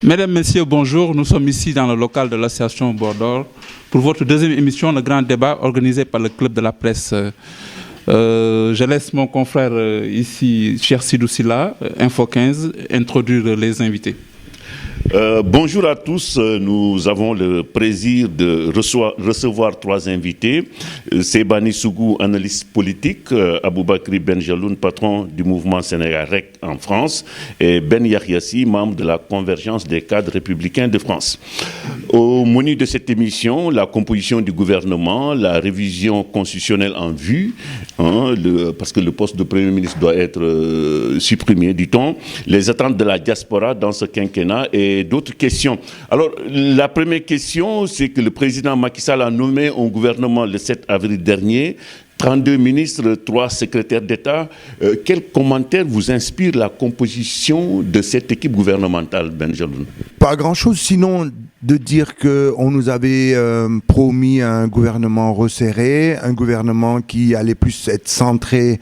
Mesdames, Messieurs, bonjour. Nous sommes ici dans le local de l'association Bordeaux pour votre deuxième émission, le grand débat organisé par le Club de la presse. Je laisse mon confrère ici, Cheikh Sidou Silla, Info 15, introduire les invités. Bonjour à tous, nous avons le plaisir de recevoir trois invités. Sebani Sougou, analyste politique, Aboubakri Benjeloun, patron du mouvement Sénégal REC en France, et Ben Yahyassi, membre de la Convergence des cadres républicains de France. Au menu de cette émission, la composition du gouvernement, la révision constitutionnelle en vue, parce que le poste de Premier ministre doit être supprimé, dit-on, les attentes de la diaspora dans ce quinquennat et d'autres questions. Alors, la première question, c'est que le président Macky Sall a nommé un gouvernement le 7 avril dernier, 32 ministres, 3 secrétaires d'État. Quel commentaire vous inspire la composition de cette équipe gouvernementale, Benjeloun? Pas grand-chose, sinon de dire qu'on nous avait promis un gouvernement resserré, un gouvernement qui allait plus être centré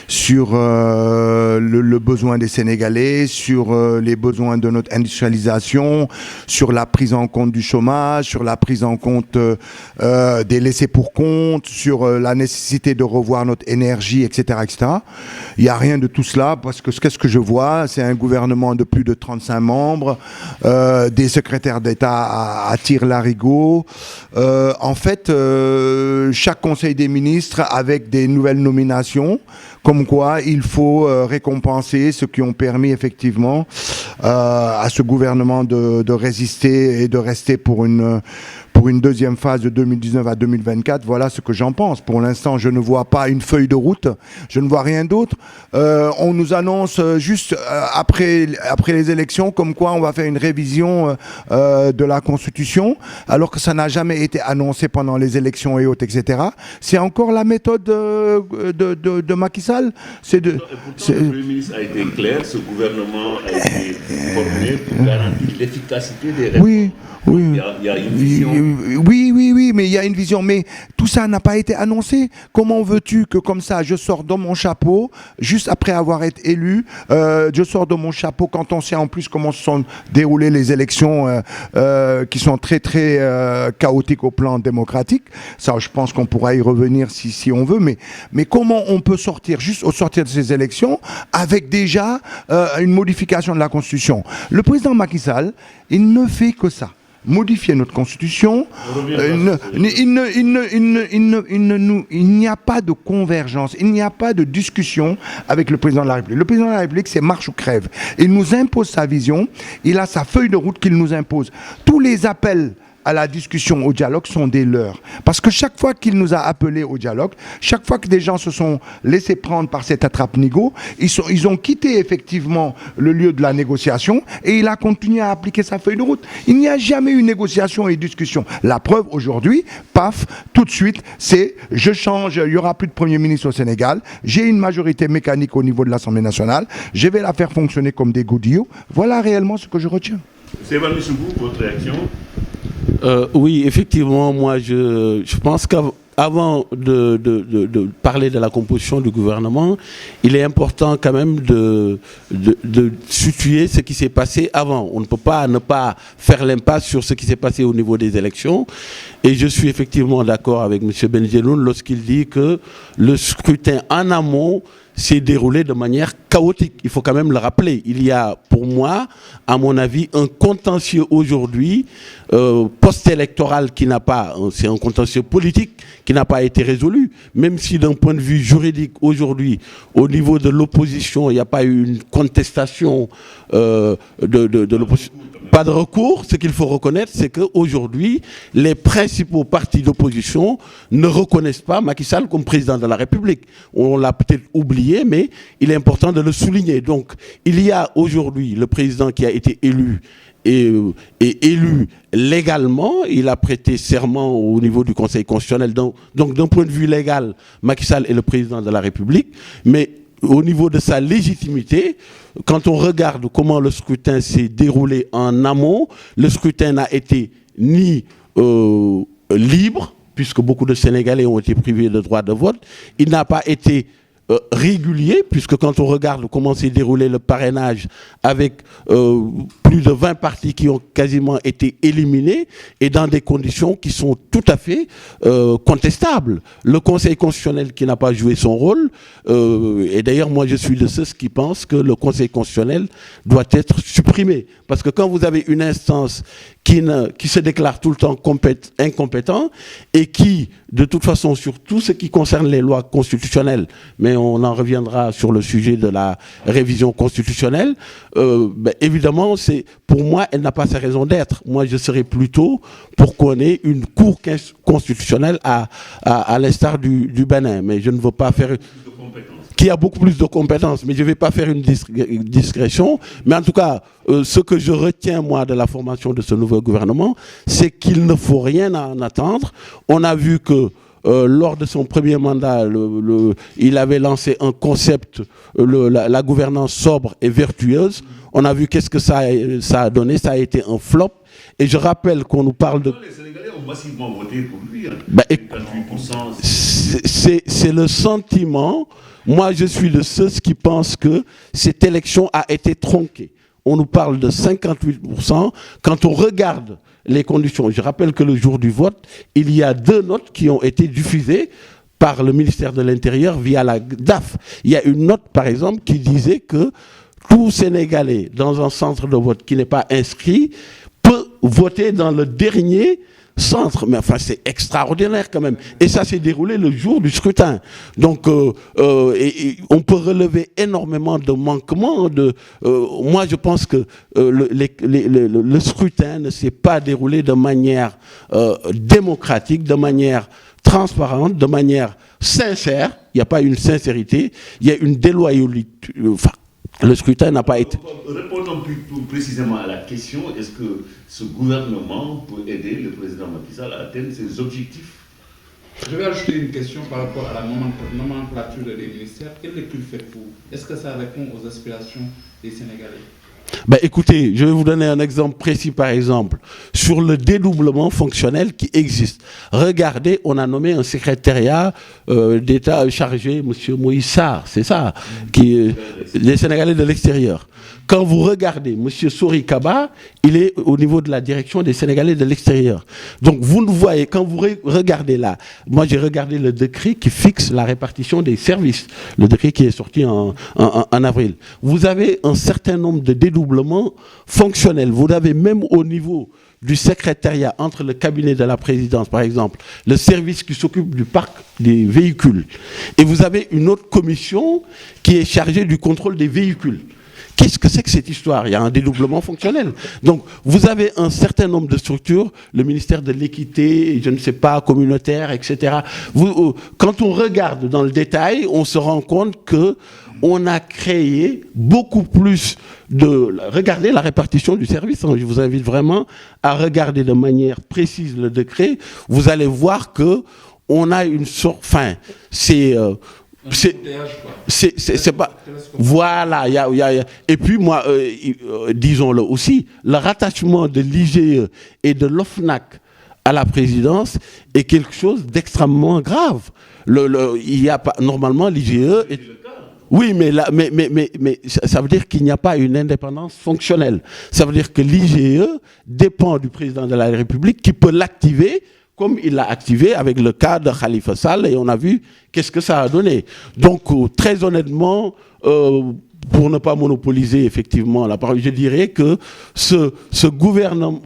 sur le besoin des Sénégalais, sur les besoins de notre industrialisation, sur la prise en compte du chômage, sur la prise en compte des laissés-pour-compte, sur la nécessité de revoir notre énergie, etc., etc. Il n'y a rien de tout cela, parce que qu'est-ce que je vois? C'est un gouvernement de plus de 35 membres, des secrétaires d'État à tire-larigot. En fait, chaque conseil des ministres avec des nouvelles nominations, comme quoi il faut récompenser ceux qui ont permis effectivement à ce gouvernement de résister et de rester pour une deuxième phase de 2019 à 2024. Voilà ce que j'en pense. Pour l'instant, je ne vois pas une feuille de route, je ne vois rien d'autre. On nous annonce juste après les élections comme quoi on va faire une révision de la Constitution, alors que ça n'a jamais été annoncé pendant les élections et autres, etc. C'est encore la méthode de Macky Sall. Le Premier ministre a été clair, ce gouvernement a été formé pour garantir l'efficacité des réformes. Oui. Il y a une vision. Oui, mais il y a une vision. Mais tout ça n'a pas été annoncé. Comment veux-tu que comme ça, je sors de mon chapeau, juste après avoir été élu, je sors de mon chapeau quand on sait en plus comment se sont déroulées les élections qui sont très, très chaotiques au plan démocratique. Ça, je pense qu'on pourra y revenir si on veut. Mais comment on peut sortir, juste au sortir de ces élections, avec déjà une modification de la Constitution? Le président Macky Sall, il ne fait que ça. Modifier notre constitution, il n'y a pas de convergence, il n'y a pas de discussion avec le président de la République. Le président de la République, c'est marche ou crève. Il nous impose sa vision, il a sa feuille de route qu'il nous impose. Tous les appels à la discussion, au dialogue, sont des leurs. Parce que chaque fois qu'il nous a appelés au dialogue, chaque fois que des gens se sont laissés prendre par cette attrape-nigo, ils ont quitté effectivement le lieu de la négociation et il a continué à appliquer sa feuille de route. Il n'y a jamais eu négociation et discussion. La preuve aujourd'hui, paf, tout de suite, c'est je change, il n'y aura plus de Premier ministre au Sénégal, j'ai une majorité mécanique au niveau de l'Assemblée nationale, je vais la faire fonctionner comme des godillots. Voilà réellement ce que je retiens. Sebani Sougou, votre réaction? Oui, effectivement, moi je pense qu'avant de parler de la composition du gouvernement, il est important quand même de situer ce qui s'est passé avant. On ne peut pas ne pas faire l'impasse sur ce qui s'est passé au niveau des élections. Et je suis effectivement d'accord avec M. Benjeloun lorsqu'il dit que le scrutin en amont s'est déroulé de manière chaotique. Il faut quand même le rappeler. Il y a, pour moi, à mon avis, un contentieux aujourd'hui post-électoral qui n'a pas, c'est un contentieux politique qui n'a pas été résolu. Même si d'un point de vue juridique, aujourd'hui, au niveau de l'opposition, il n'y a pas eu une contestation de l'opposition. Pas de recours. Ce qu'il faut reconnaître, c'est qu'aujourd'hui, les principaux partis d'opposition ne reconnaissent pas Macky Sall comme président de la République. On l'a peut-être oublié, mais il est important de le souligner. Donc, il y a aujourd'hui le président qui a été élu et élu légalement. Il a prêté serment au niveau du Conseil constitutionnel. Donc d'un point de vue légal, Macky Sall est le président de la République. Mais au niveau de sa légitimité, quand on regarde comment le scrutin s'est déroulé en amont, le scrutin n'a été ni libre, puisque beaucoup de Sénégalais ont été privés de droit de vote, il n'a pas été régulier, puisque quand on regarde comment s'est déroulé le parrainage avec plus de 20 partis qui ont quasiment été éliminés et dans des conditions qui sont tout à fait contestables. Le Conseil constitutionnel qui n'a pas joué son rôle, et d'ailleurs moi je suis de ceux qui pensent que le Conseil constitutionnel doit être supprimé. Parce que quand vous avez une instance qui se déclare tout le temps incompétent et qui, de toute façon, sur tout ce qui concerne les lois constitutionnelles, mais on en reviendra sur le sujet de la révision constitutionnelle, évidemment, pour moi, elle n'a pas sa raison d'être. Moi, je serais plutôt pour qu'on ait une cour constitutionnelle à l'instar du Bénin. Mais je ne veux pas faire... qui a beaucoup plus de compétences, mais je ne vais pas faire une discrétion. Mais en tout cas, ce que je retiens, moi, de la formation de ce nouveau gouvernement, c'est qu'il ne faut rien en attendre. On a vu que lors de son premier mandat, il avait lancé un concept, la gouvernance sobre et vertueuse. On a vu qu'est-ce que ça a donné. Ça a été un flop. Et je rappelle qu'on nous parle de... Les Sénégalais ont massivement voté pour lui. Hein. 58%. C'est le sentiment... Moi, je suis de ceux qui pensent que cette élection a été tronquée. On nous parle de 58%. Quand on regarde les conditions, je rappelle que le jour du vote, il y a 2 notes qui ont été diffusées par le ministère de l'Intérieur via la DAF. Il y a une note, par exemple, qui disait que tout Sénégalais dans un centre de vote qui n'est pas inscrit peut voter dans le dernier centre. Mais enfin, c'est extraordinaire quand même. Et ça s'est déroulé le jour du scrutin. Donc, on peut relever énormément de manquements. Moi, je pense que le scrutin ne s'est pas déroulé de manière démocratique, de manière transparente, de manière sincère. Il n'y a pas une sincérité. Il y a une déloyauté. Enfin, le scrutin n'a pas été... Répondons plus précisément à la question, est-ce que ce gouvernement peut aider le président Macky Sall à atteindre ses objectifs? Je vais ajouter une question par rapport à la nomenclature des ministères. Quelle lecture faites-vous? Est-ce que ça répond aux aspirations des Sénégalais? Écoutez, je vais vous donner un exemple précis, par exemple, sur le dédoublement fonctionnel qui existe. Regardez, on a nommé un secrétariat d'État chargé, M. Moïse Sarr, c'est ça, les Sénégalais de l'extérieur. Quand vous regardez, M. Sori Kaba, il est au niveau de la direction des Sénégalais de l'extérieur. Donc vous ne voyez, quand vous regardez là, moi j'ai regardé le décret qui fixe la répartition des services, le décret qui est sorti en avril. Vous avez un certain nombre de dédoublements fonctionnels. Vous avez même au niveau du secrétariat entre le cabinet de la présidence, par exemple, le service qui s'occupe du parc des véhicules. Et vous avez une autre commission qui est chargée du contrôle des véhicules. Qu'est-ce que c'est que cette histoire? Il y a un dédoublement fonctionnel. Donc, vous avez un certain nombre de structures, le ministère de l'équité, je ne sais pas, communautaire, etc. Quand on regarde dans le détail, on se rend compte qu'on a créé beaucoup plus de... Regardez la répartition du service. Je vous invite vraiment à regarder de manière précise le décret. Vous allez voir qu'on a une sorte... Enfin, c'est pas... Voilà. Et puis, moi, disons-le aussi, le rattachement de l'IGE et de l'OFNAC à la présidence est quelque chose d'extrêmement grave. Il y a pas, normalement, l'IGE... Oui, mais ça veut dire qu'il n'y a pas une indépendance fonctionnelle. Ça veut dire que l'IGE dépend du président de la République qui peut l'activer comme il l'a activé avec le cas de Khalifa Sall, et on a vu qu'est-ce que ça a donné. Donc, très honnêtement, pour ne pas monopoliser effectivement la parole, je dirais que ce gouvernement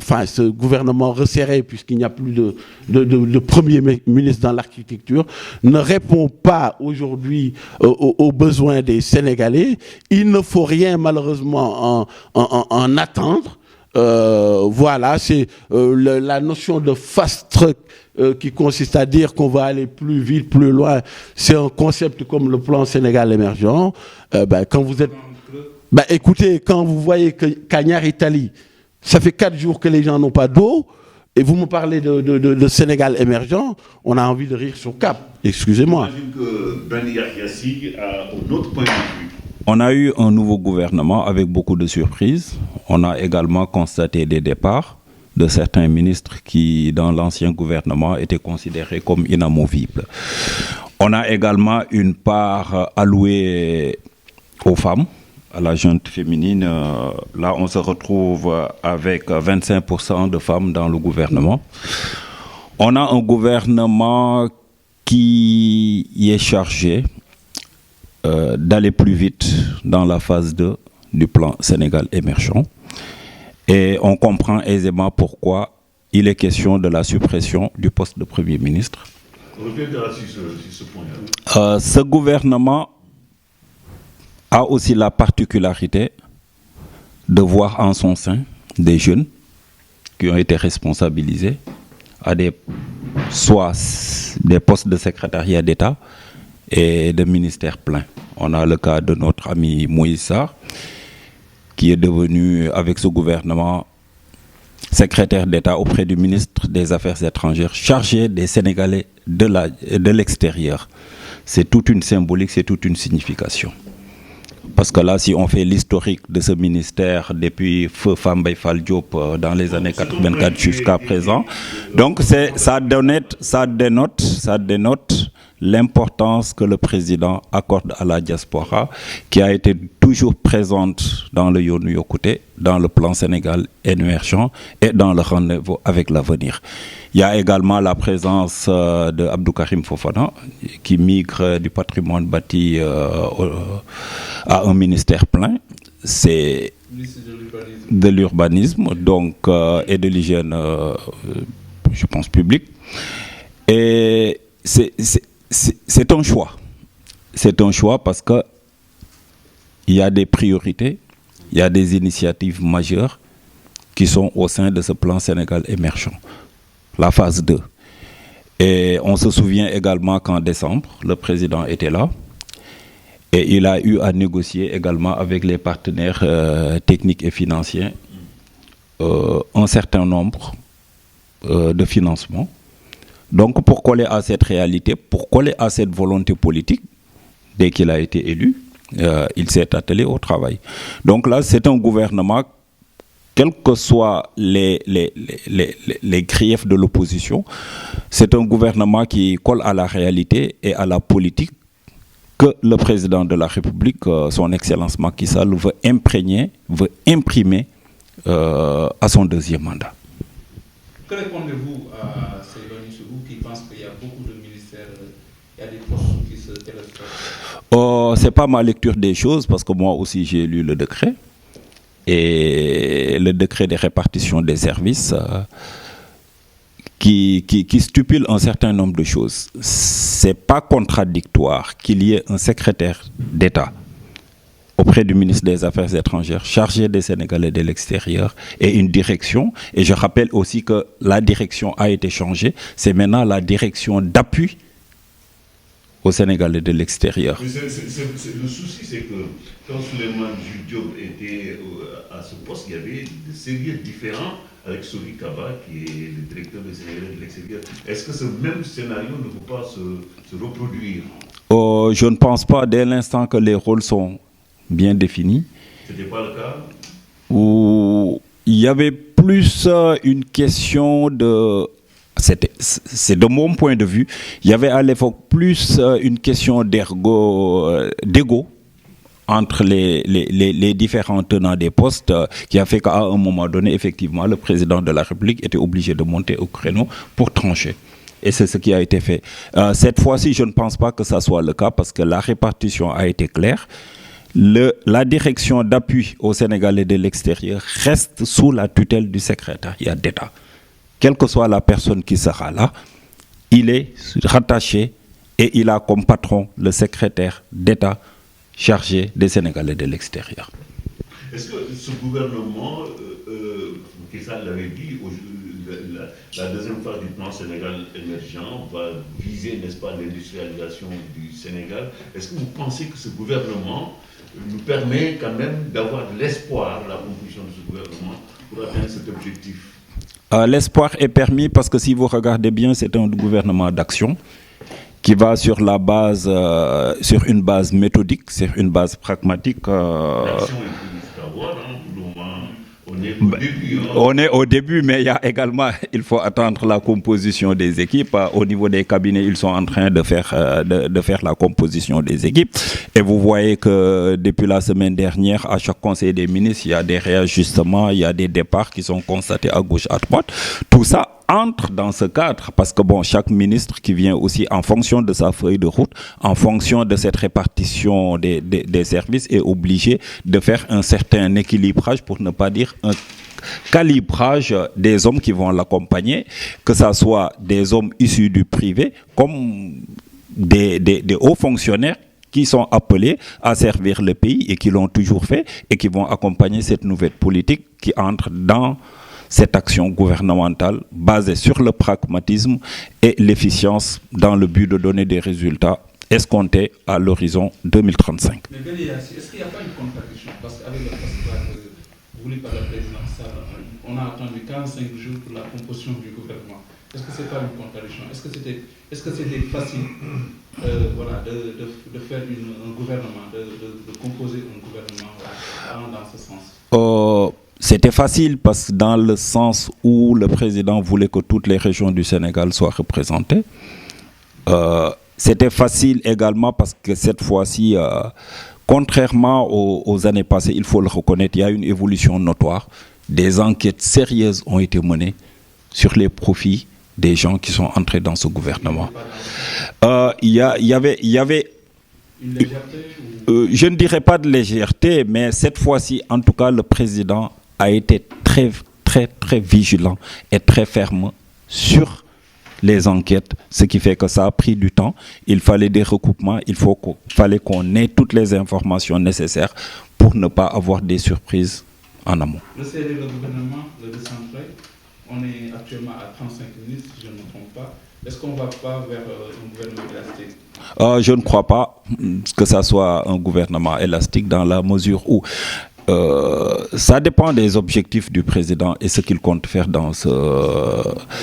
resserré, puisqu'il n'y a plus de premier ministre dans l'architecture, ne répond pas aujourd'hui aux besoins des Sénégalais. Il ne faut rien malheureusement en attendre. Voilà, c'est la notion de fast track qui consiste à dire qu'on va aller plus vite, plus loin. C'est un concept comme le plan Sénégal émergent. Quand vous êtes... écoutez, quand vous voyez que Cagnard-Italie, ça fait 4 jours que les gens n'ont pas d'eau, et vous me parlez de Sénégal émergent, on a envie de rire sur Cap. Excusez-moi. J'imagine que Ben Yassi a un autre point de vue. On a eu un nouveau gouvernement avec beaucoup de surprises. On a également constaté des départs de certains ministres qui, dans l'ancien gouvernement, étaient considérés comme inamovibles. On a également une part allouée aux femmes, à la junte féminine. Là, on se retrouve avec 25% de femmes dans le gouvernement. On a un gouvernement qui est chargé d'aller plus vite dans la phase 2 du plan Sénégal émergent. Et on comprend aisément pourquoi il est question de la suppression du poste de Premier ministre. Reviendra sur ce point-là. Ce gouvernement a aussi la particularité de voir en son sein des jeunes qui ont été responsabilisés à soit des postes de secrétariat d'État et de ministères pleins. On a le cas de notre ami Moïse Sarr, qui est devenu, avec ce gouvernement, secrétaire d'État auprès du ministre des Affaires étrangères, chargé des Sénégalais de l'extérieur. C'est toute une symbolique, c'est toute une signification. Parce que là, si on fait l'historique de ce ministère depuis Feu Fambaye Fall Diop dans les années 84 jusqu'à présent, donc ça dénote l'importance que le président accorde à la diaspora, qui a été toujours présente dans le Yonou Yokouté, dans le plan Sénégal émergent et dans le rendez-vous avec l'avenir. Il y a également la présence de Abdou Karim Fofana, qui migre du patrimoine bâti à un ministère plein. C'est de l'urbanisme donc, et de l'hygiène, je pense, publique. Et c'est un choix. C'est un choix parce qu'il y a des priorités, il y a des initiatives majeures qui sont au sein de ce plan Sénégal émergent, la phase 2. Et on se souvient également qu'en décembre, le président était là et il a eu à négocier également avec les partenaires techniques et financiers un certain nombre de financements. Donc, pour coller à cette réalité, pour coller à cette volonté politique, dès qu'il a été élu, il s'est attelé au travail. Donc là, c'est un gouvernement, quels que soient les griefs de l'opposition, c'est un gouvernement qui colle à la réalité et à la politique que le président de la République, son Excellence Macky Sall, veut imprimer à son deuxième mandat. Que répondez-vous à Seybani Sougou qui pense qu'il y a beaucoup de ministères, il y a des postes qui se télescopent? C'est pas ma lecture des choses, parce que moi aussi j'ai lu le décret. Et le décret de répartition des services qui stipule un certain nombre de choses. C'est pas contradictoire qu'il y ait un secrétaire d'État auprès du ministre des Affaires étrangères, chargé des Sénégalais de l'extérieur, et une direction. Et je rappelle aussi que la direction a été changée. C'est maintenant la direction d'appui aux Sénégalais de l'extérieur. Le souci, c'est que quand Souleymane Jules Diop était à ce poste, il y avait des sérieux différents avec Sori Kaba, qui est le directeur des Sénégalais de l'extérieur. Est-ce que ce même scénario ne peut pas se reproduire? Je ne pense pas, dès l'instant que les rôles sont bien définis. Ce n'était pas le cas? Où il y avait plus une question de... C'est de mon point de vue, il y avait à l'époque plus une question d'égo entre les différents tenants des postes qui a fait qu'à un moment donné, effectivement, le président de la République était obligé de monter au créneau pour trancher. Et c'est ce qui a été fait. Cette fois-ci, je ne pense pas que ça soit le cas parce que la répartition a été claire. La direction d'appui aux Sénégalais de l'extérieur reste sous la tutelle du secrétariat d'État. Quelle que soit la personne qui sera là, il est rattaché et il a comme patron le secrétaire d'État chargé des Sénégalais de l'extérieur. Est-ce que ce gouvernement, Kessa l'avait dit, la deuxième phase du plan Sénégal émergent va viser, n'est-ce pas, l'industrialisation du Sénégal? Est-ce que vous pensez que ce gouvernement nous permet quand même d'avoir de l'espoir, la composition de ce gouvernement, pour atteindre cet objectif? L'espoir est permis parce que si vous regardez bien, c'est un gouvernement d'action qui va sur la base, sur une base méthodique, sur une base pragmatique. L'action est plus à voir, hein, pour le moment, on On est au début, mais il y a également, il faut attendre la composition des équipes. Au niveau des cabinets, ils sont en train de faire la composition des équipes. Et vous voyez que depuis la semaine dernière, à chaque conseil des ministres, il y a des réajustements, il y a des départs qui sont constatés à gauche, à droite. Tout ça entre dans ce cadre parce que bon, chaque ministre qui vient aussi en fonction de sa feuille de route, en fonction de cette répartition des services est obligé de faire un certain équilibrage, pour ne pas dire un calibrage des hommes qui vont l'accompagner, que ce soit des hommes issus du privé comme des hauts fonctionnaires qui sont appelés à servir le pays et qui l'ont toujours fait et qui vont accompagner cette nouvelle politique qui entre dans cette action gouvernementale basée sur le pragmatisme et l'efficience dans le but de donner des résultats escomptés à l'horizon 2035. Mais est-ce qu'il n'y a pas une contradiction? Parce qu'avec le postulat voulu par le président Sall, on a attendu 45 jours pour la composition du gouvernement. Est-ce que ce n'est pas une contradiction? Est-ce que c'était facile de faire un gouvernement, de composer un gouvernement allant dans ce sens? C'était facile parce que dans le sens où le président voulait que toutes les régions du Sénégal soient représentées. C'était facile également parce que cette fois-ci, contrairement aux années passées, il faut le reconnaître, il y a une évolution notoire. Des enquêtes sérieuses ont été menées sur les profits des gens qui sont entrés dans ce gouvernement. Il y avait une légèreté je ne dirais pas de légèreté, mais cette fois-ci, en tout cas, le président a été très, très, très vigilant et très ferme sur les enquêtes, ce qui fait que ça a pris du temps. Il fallait des recoupements, fallait qu'on ait toutes les informations nécessaires pour ne pas avoir des surprises en amont. Le gouvernement, le décentré, on est actuellement à 35 ministres, si je ne me trompe pas. Est-ce qu'on ne va pas vers un gouvernement élastique? Je ne crois pas que ça soit un gouvernement élastique dans la mesure où ça dépend des objectifs du président et ce qu'il compte faire dans ce...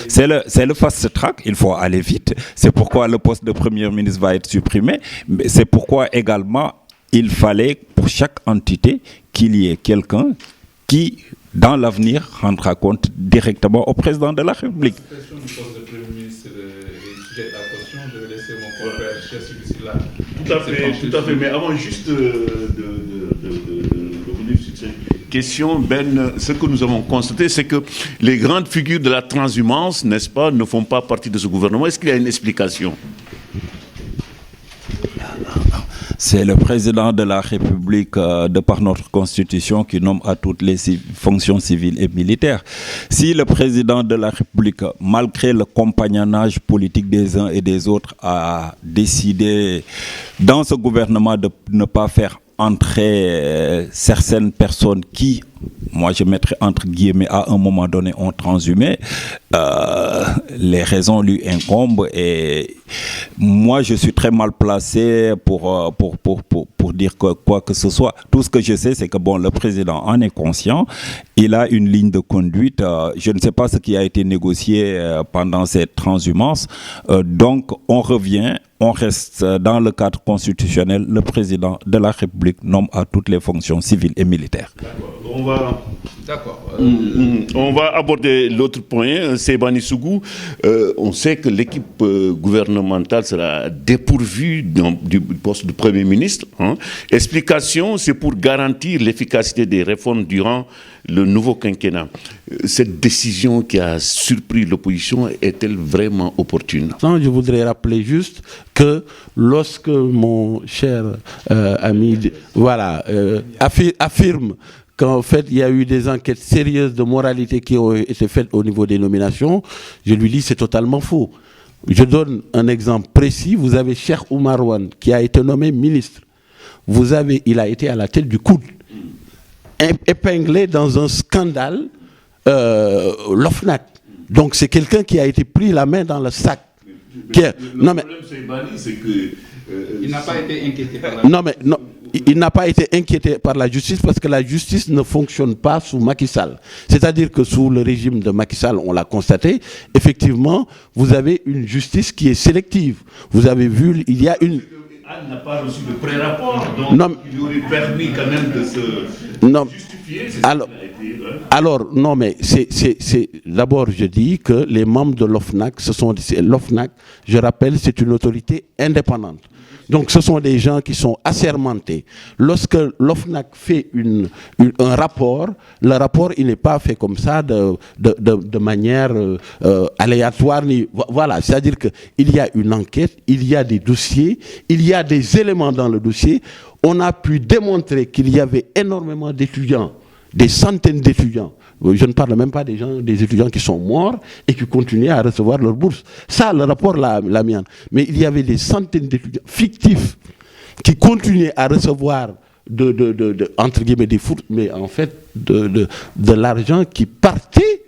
C'est le fast track, il faut aller vite. C'est pourquoi le poste de Premier ministre va être supprimé. Mais c'est pourquoi également il fallait pour chaque entité qu'il y ait quelqu'un qui, dans l'avenir, rendra compte directement au président de la République. La question du poste de Premier ministre est sujette à question. Je vais laisser mon confrère cher celui-ci là. Tout à fait. Mais avant juste de revenir sur cette question, Ben, ce que nous avons constaté, c'est que les grandes figures de la transhumance, n'est-ce pas, ne font pas partie de ce gouvernement. Est-ce qu'il y a une explication? C'est le président de la République, de par notre constitution, qui nomme à toutes les fonctions civiles et militaires. Si le président de la République, malgré le compagnonnage politique des uns et des autres, a décidé dans ce gouvernement de ne pas faire entrer certaines personnes qui, moi je mettrais entre guillemets, à un moment donné ont transhumé, les raisons lui incombent et moi je suis très mal placé pour dire quoi que ce soit. Tout ce que je sais, c'est que bon, le président en est conscient, il a une ligne de conduite, je ne sais pas ce qui a été négocié pendant cette transhumance, donc on revient, on reste dans le cadre constitutionnel, le président de la République nomme à toutes les fonctions civiles et militaires. On va aborder l'autre point, Sebani Sougou. On sait que l'équipe gouvernementale sera dépourvue du poste de Premier ministre. Explication, c'est pour garantir l'efficacité des réformes durant le nouveau quinquennat. Cette décision qui a surpris l'opposition est-elle vraiment opportune? Je voudrais rappeler juste que lorsque mon cher ami affirme qu'en fait, il y a eu des enquêtes sérieuses de moralité qui ont été faites au niveau des nominations, je lui dis c'est totalement faux. Je donne un exemple précis. Vous avez Cheikh Oumar Wane qui a été nommé ministre. Il a été à la tête du coude, épinglé dans un scandale, l'OFNAC. Donc c'est quelqu'un qui a été pris la main dans le sac. Le problème, c'est que... il n'a pas été inquiété par la justice. Il n'a pas été inquiété par la justice parce que la justice ne fonctionne pas sous Macky Sall. C'est-à-dire que sous le régime de Macky Sall, on l'a constaté, effectivement, vous avez une justice qui est sélective. Vous avez vu, il y a une... Anne n'a pas reçu de pré-rapport, donc Non, il lui aurait permis quand même de se non. justifier. Alors, non, mais d'abord, je dis que les membres de l'OFNAC, l'OFNAC, je rappelle, c'est une autorité indépendante. Donc, ce sont des gens qui sont assermentés. Lorsque l'OFNAC fait un rapport, le rapport, il n'est pas fait comme ça de manière aléatoire. Voilà, c'est-à-dire qu'il y a une enquête, il y a des dossiers, il y a des éléments dans le dossier. On a pu démontrer qu'il y avait énormément d'étudiants, des centaines d'étudiants. Je ne parle même pas des étudiants qui sont morts et qui continuaient à recevoir leur bourse. Ça, le rapport l'a mis en. Mais il y avait des centaines d'étudiants fictifs qui continuaient à recevoir entre guillemets des fourses, mais en fait de l'argent qui partait,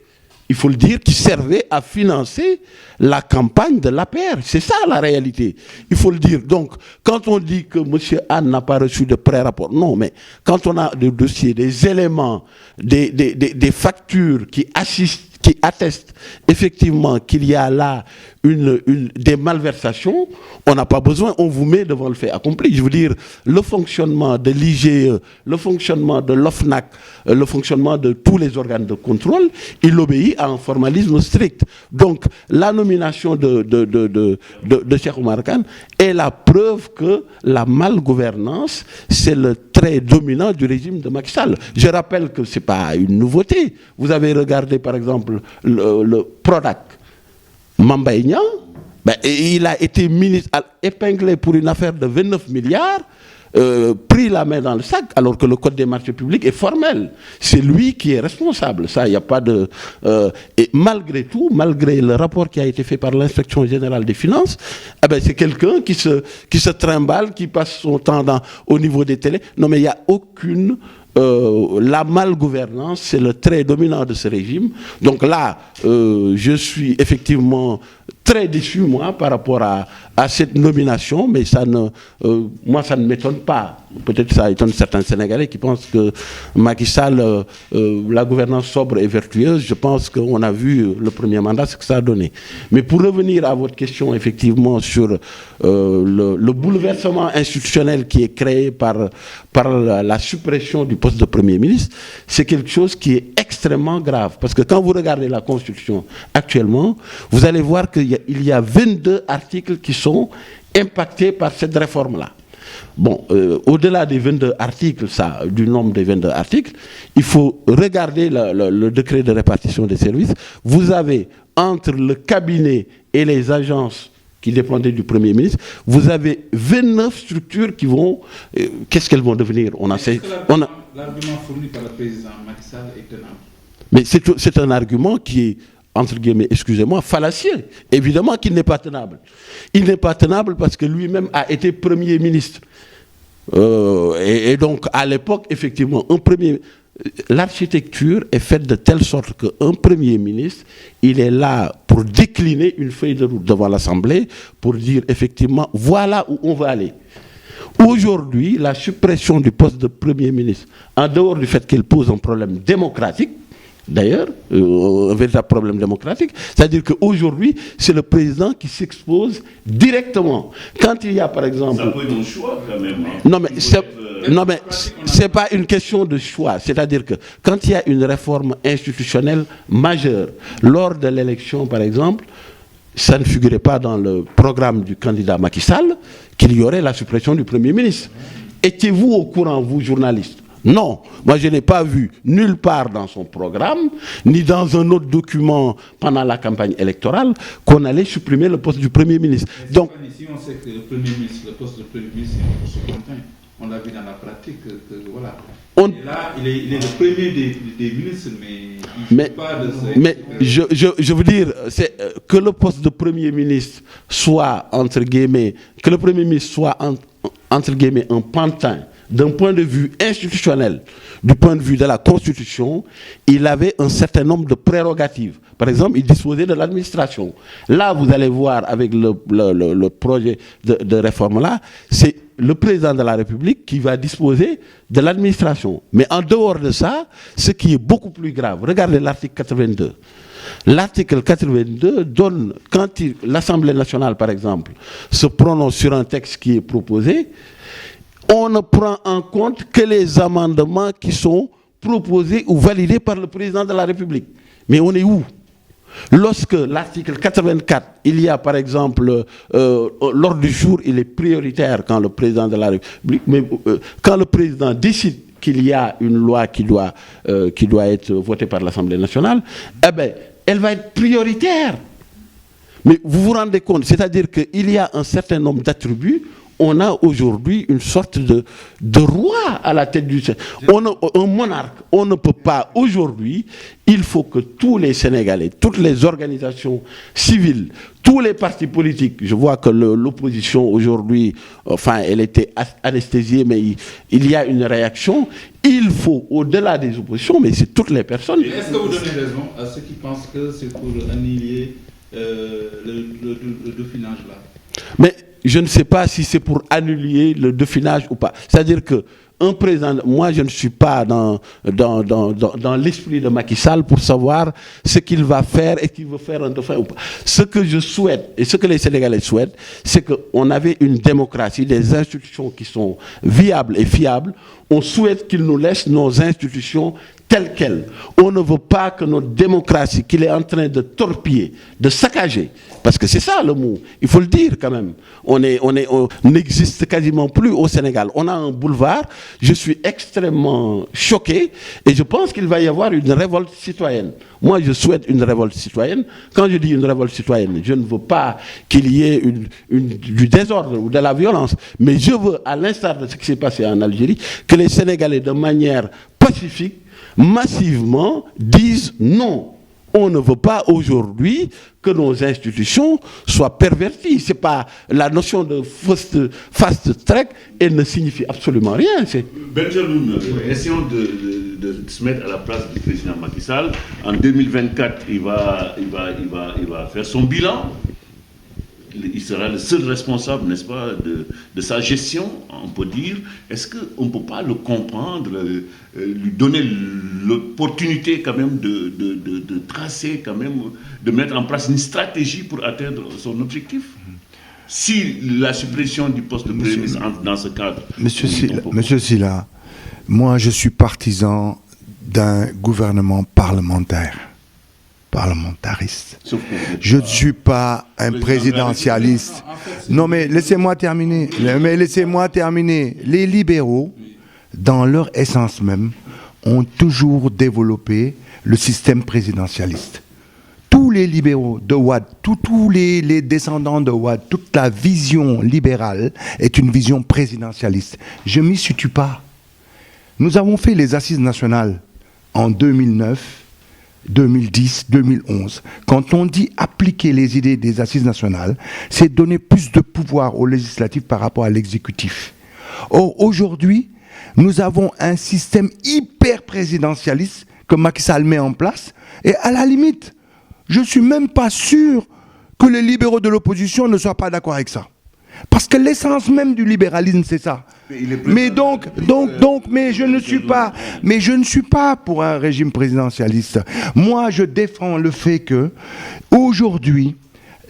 il faut le dire, qui servait à financer la campagne de l'APR. C'est ça la réalité. Il faut le dire. Donc, quand on dit que M. Anne n'a pas reçu de pré-rapport, non, mais quand on a des dossiers, des éléments, des factures qui attestent effectivement qu'il y a là des malversations, on n'a pas besoin, on vous met devant le fait accompli. Je veux dire, le fonctionnement de l'IGE, le fonctionnement de l'OFNAC, le fonctionnement de tous les organes de contrôle, il obéit à un formalisme strict. Donc, la nomination de Cheikh Oumar Kane est la preuve que la malgouvernance, c'est le trait dominant du régime de Macky Sall. Je rappelle que ce n'est pas une nouveauté. Vous avez regardé, par exemple, le Prodac. Mame Mbaye Niang, il a été ministre épinglé pour une affaire de 29 milliards, pris la main dans le sac, alors que le code des marchés publics est formel. C'est lui qui est responsable. Ça, il n'y a pas de. Et malgré tout, malgré le rapport qui a été fait par l'inspection générale des finances, c'est quelqu'un qui se trimballe, qui passe son temps au niveau des télés. Non, mais il n'y a aucune. La malgouvernance, c'est le trait dominant de ce régime. Donc là, je suis effectivement très déçu, moi, par rapport à cette nomination, mais moi, ça ne m'étonne pas. Peut-être que ça étonne certains Sénégalais qui pensent que Macky Sall, la gouvernance sobre et vertueuse, je pense qu'on a vu le premier mandat, ce que ça a donné. Mais pour revenir à votre question, effectivement, sur le bouleversement institutionnel qui est créé par la suppression du poste de Premier ministre, c'est quelque chose qui est extrêmement grave. Parce que quand vous regardez la Constitution actuellement, vous allez voir qu'il y a 22 articles qui sont impactés par cette réforme-là. Bon, au-delà des 22 articles, du nombre des 22 articles, il faut regarder le décret de répartition des services. Vous avez, entre le cabinet et les agences qui dépendaient du Premier ministre, vous avez 29 structures qui vont... qu'est-ce qu'elles vont devenir? L'argument fourni par le président Macky Sall est tenable. Mais c'est un argument qui est, entre guillemets, excusez-moi, fallacieux. Évidemment qu'il n'est pas tenable. Il n'est pas tenable parce que lui-même a été Premier ministre. Et donc, à l'époque, effectivement, l'architecture est faite de telle sorte qu'un Premier ministre, il est là pour décliner une feuille de route devant l'Assemblée, pour dire effectivement, voilà où on va aller. Aujourd'hui, la suppression du poste de Premier ministre, en dehors du fait qu'elle pose un problème démocratique, d'ailleurs, un véritable problème démocratique, c'est-à-dire qu'aujourd'hui, c'est le président qui s'expose directement. Quand il y a, par exemple... Ça peut être un choix, quand même. Non, mais c'est pas une question de choix. C'est-à-dire que quand il y a une réforme institutionnelle majeure, lors de l'élection, par exemple, ça ne figurait pas dans le programme du candidat Macky Sall qu'il y aurait la suppression du Premier ministre. Étiez-vous au courant, vous, journalistes? Non, moi je n'ai pas vu nulle part dans son programme, ni dans un autre document pendant la campagne électorale, qu'on allait supprimer le poste du Premier ministre. Donc, ici, on sait que le poste de Premier ministre, c'est contraint. On l'a vu dans la pratique, voilà. Et là, il est le premier des ministres, mais il ne faut pas de ça. Mais je veux dire, c'est que le poste de Premier ministre soit, entre guillemets, que le Premier ministre soit, entre guillemets, un pantin d'un point de vue institutionnel, du point de vue de la Constitution, il avait un certain nombre de prérogatives. Par exemple, il disposait de l'administration. Là, vous allez voir avec le projet de réforme-là, c'est le président de la République qui va disposer de l'administration. Mais en dehors de ça, ce qui est beaucoup plus grave, regardez l'article 82. L'article 82 donne, quand l'Assemblée nationale, par exemple, se prononce sur un texte qui est proposé, on ne prend en compte que les amendements qui sont proposés ou validés par le président de la République. Mais on est où? Lorsque l'article 84, il y a par exemple, l'ordre du jour, il est prioritaire quand le président de la République, mais quand le président décide qu'il y a une loi qui doit être votée par l'Assemblée nationale, eh bien, elle va être prioritaire. Mais vous vous rendez compte, c'est-à-dire qu'il y a un certain nombre d'attributs. On a aujourd'hui une sorte de roi à la tête du Sénégal. Un monarque. On ne peut pas aujourd'hui, il faut que tous les Sénégalais, toutes les organisations civiles, tous les partis politiques, je vois que l'opposition aujourd'hui, enfin elle était anesthésiée, mais il y a une réaction. Il faut, au-delà des oppositions, mais c'est toutes les personnes. Est-ce que vous donnez raison à ceux qui pensent que c'est pour annihiler le dauphinage là? Mais je ne sais pas si c'est pour annuler le dauphinage ou pas. C'est-à-dire que un président, moi je ne suis pas dans l'esprit de Macky Sall pour savoir ce qu'il va faire et qu'il veut faire un dauphin ou pas. Ce que je souhaite et ce que les Sénégalais souhaitent, c'est qu'on avait une démocratie, des institutions qui sont viables et fiables. On souhaite qu'ils nous laissent nos institutions telles quelles. On ne veut pas que notre démocratie, qu'il est en train de torpiller, de saccager, parce que c'est ça le mot, il faut le dire quand même. On n'existe quasiment plus au Sénégal. On a un boulevard, je suis extrêmement choqué et je pense qu'il va y avoir une révolte citoyenne. Moi, je souhaite une révolte citoyenne. Quand je dis une révolte citoyenne, je ne veux pas qu'il y ait du désordre ou de la violence, mais je veux, à l'instar de ce qui s'est passé en Algérie, que les Sénégalais, de manière pacifique, massivement disent non. On ne veut pas aujourd'hui que nos institutions soient perverties. C'est pas la notion de fast track, elle ne signifie absolument rien. Benjeloun, essayons de se mettre à la place du président Macky Sall. En 2024, il va faire son bilan. Il sera le seul responsable, n'est-ce pas, de sa gestion, on peut dire. Est-ce qu'on ne peut pas le comprendre, lui donner l'opportunité quand même de tracer, quand même, de mettre en place une stratégie pour atteindre son objectif? Si la suppression du poste de Premier ministre entre dans ce cadre... Monsieur Sylla, moi je suis partisan d'un gouvernement parlementaire. Parlementariste. Je ne suis pas un présidentialiste. Non, mais laissez-moi terminer. Les libéraux, dans leur essence même, ont toujours développé le système présidentialiste. Tous les libéraux de Wade, tous les descendants de Wade, toute la vision libérale est une vision présidentialiste. Je ne m'y situe pas. Nous avons fait les assises nationales en 2009, 2010, 2011. Quand on dit appliquer les idées des assises nationales, c'est donner plus de pouvoir au législatif par rapport à l'exécutif. Or, aujourd'hui, nous avons un système hyper présidentialiste que Macky Sall met en place. Et à la limite, je ne suis même pas sûr que les libéraux de l'opposition ne soient pas d'accord avec ça. Parce que l'essence même du libéralisme, c'est ça. Mais je ne suis pas pour un régime présidentialiste. Moi, je défends le fait que aujourd'hui,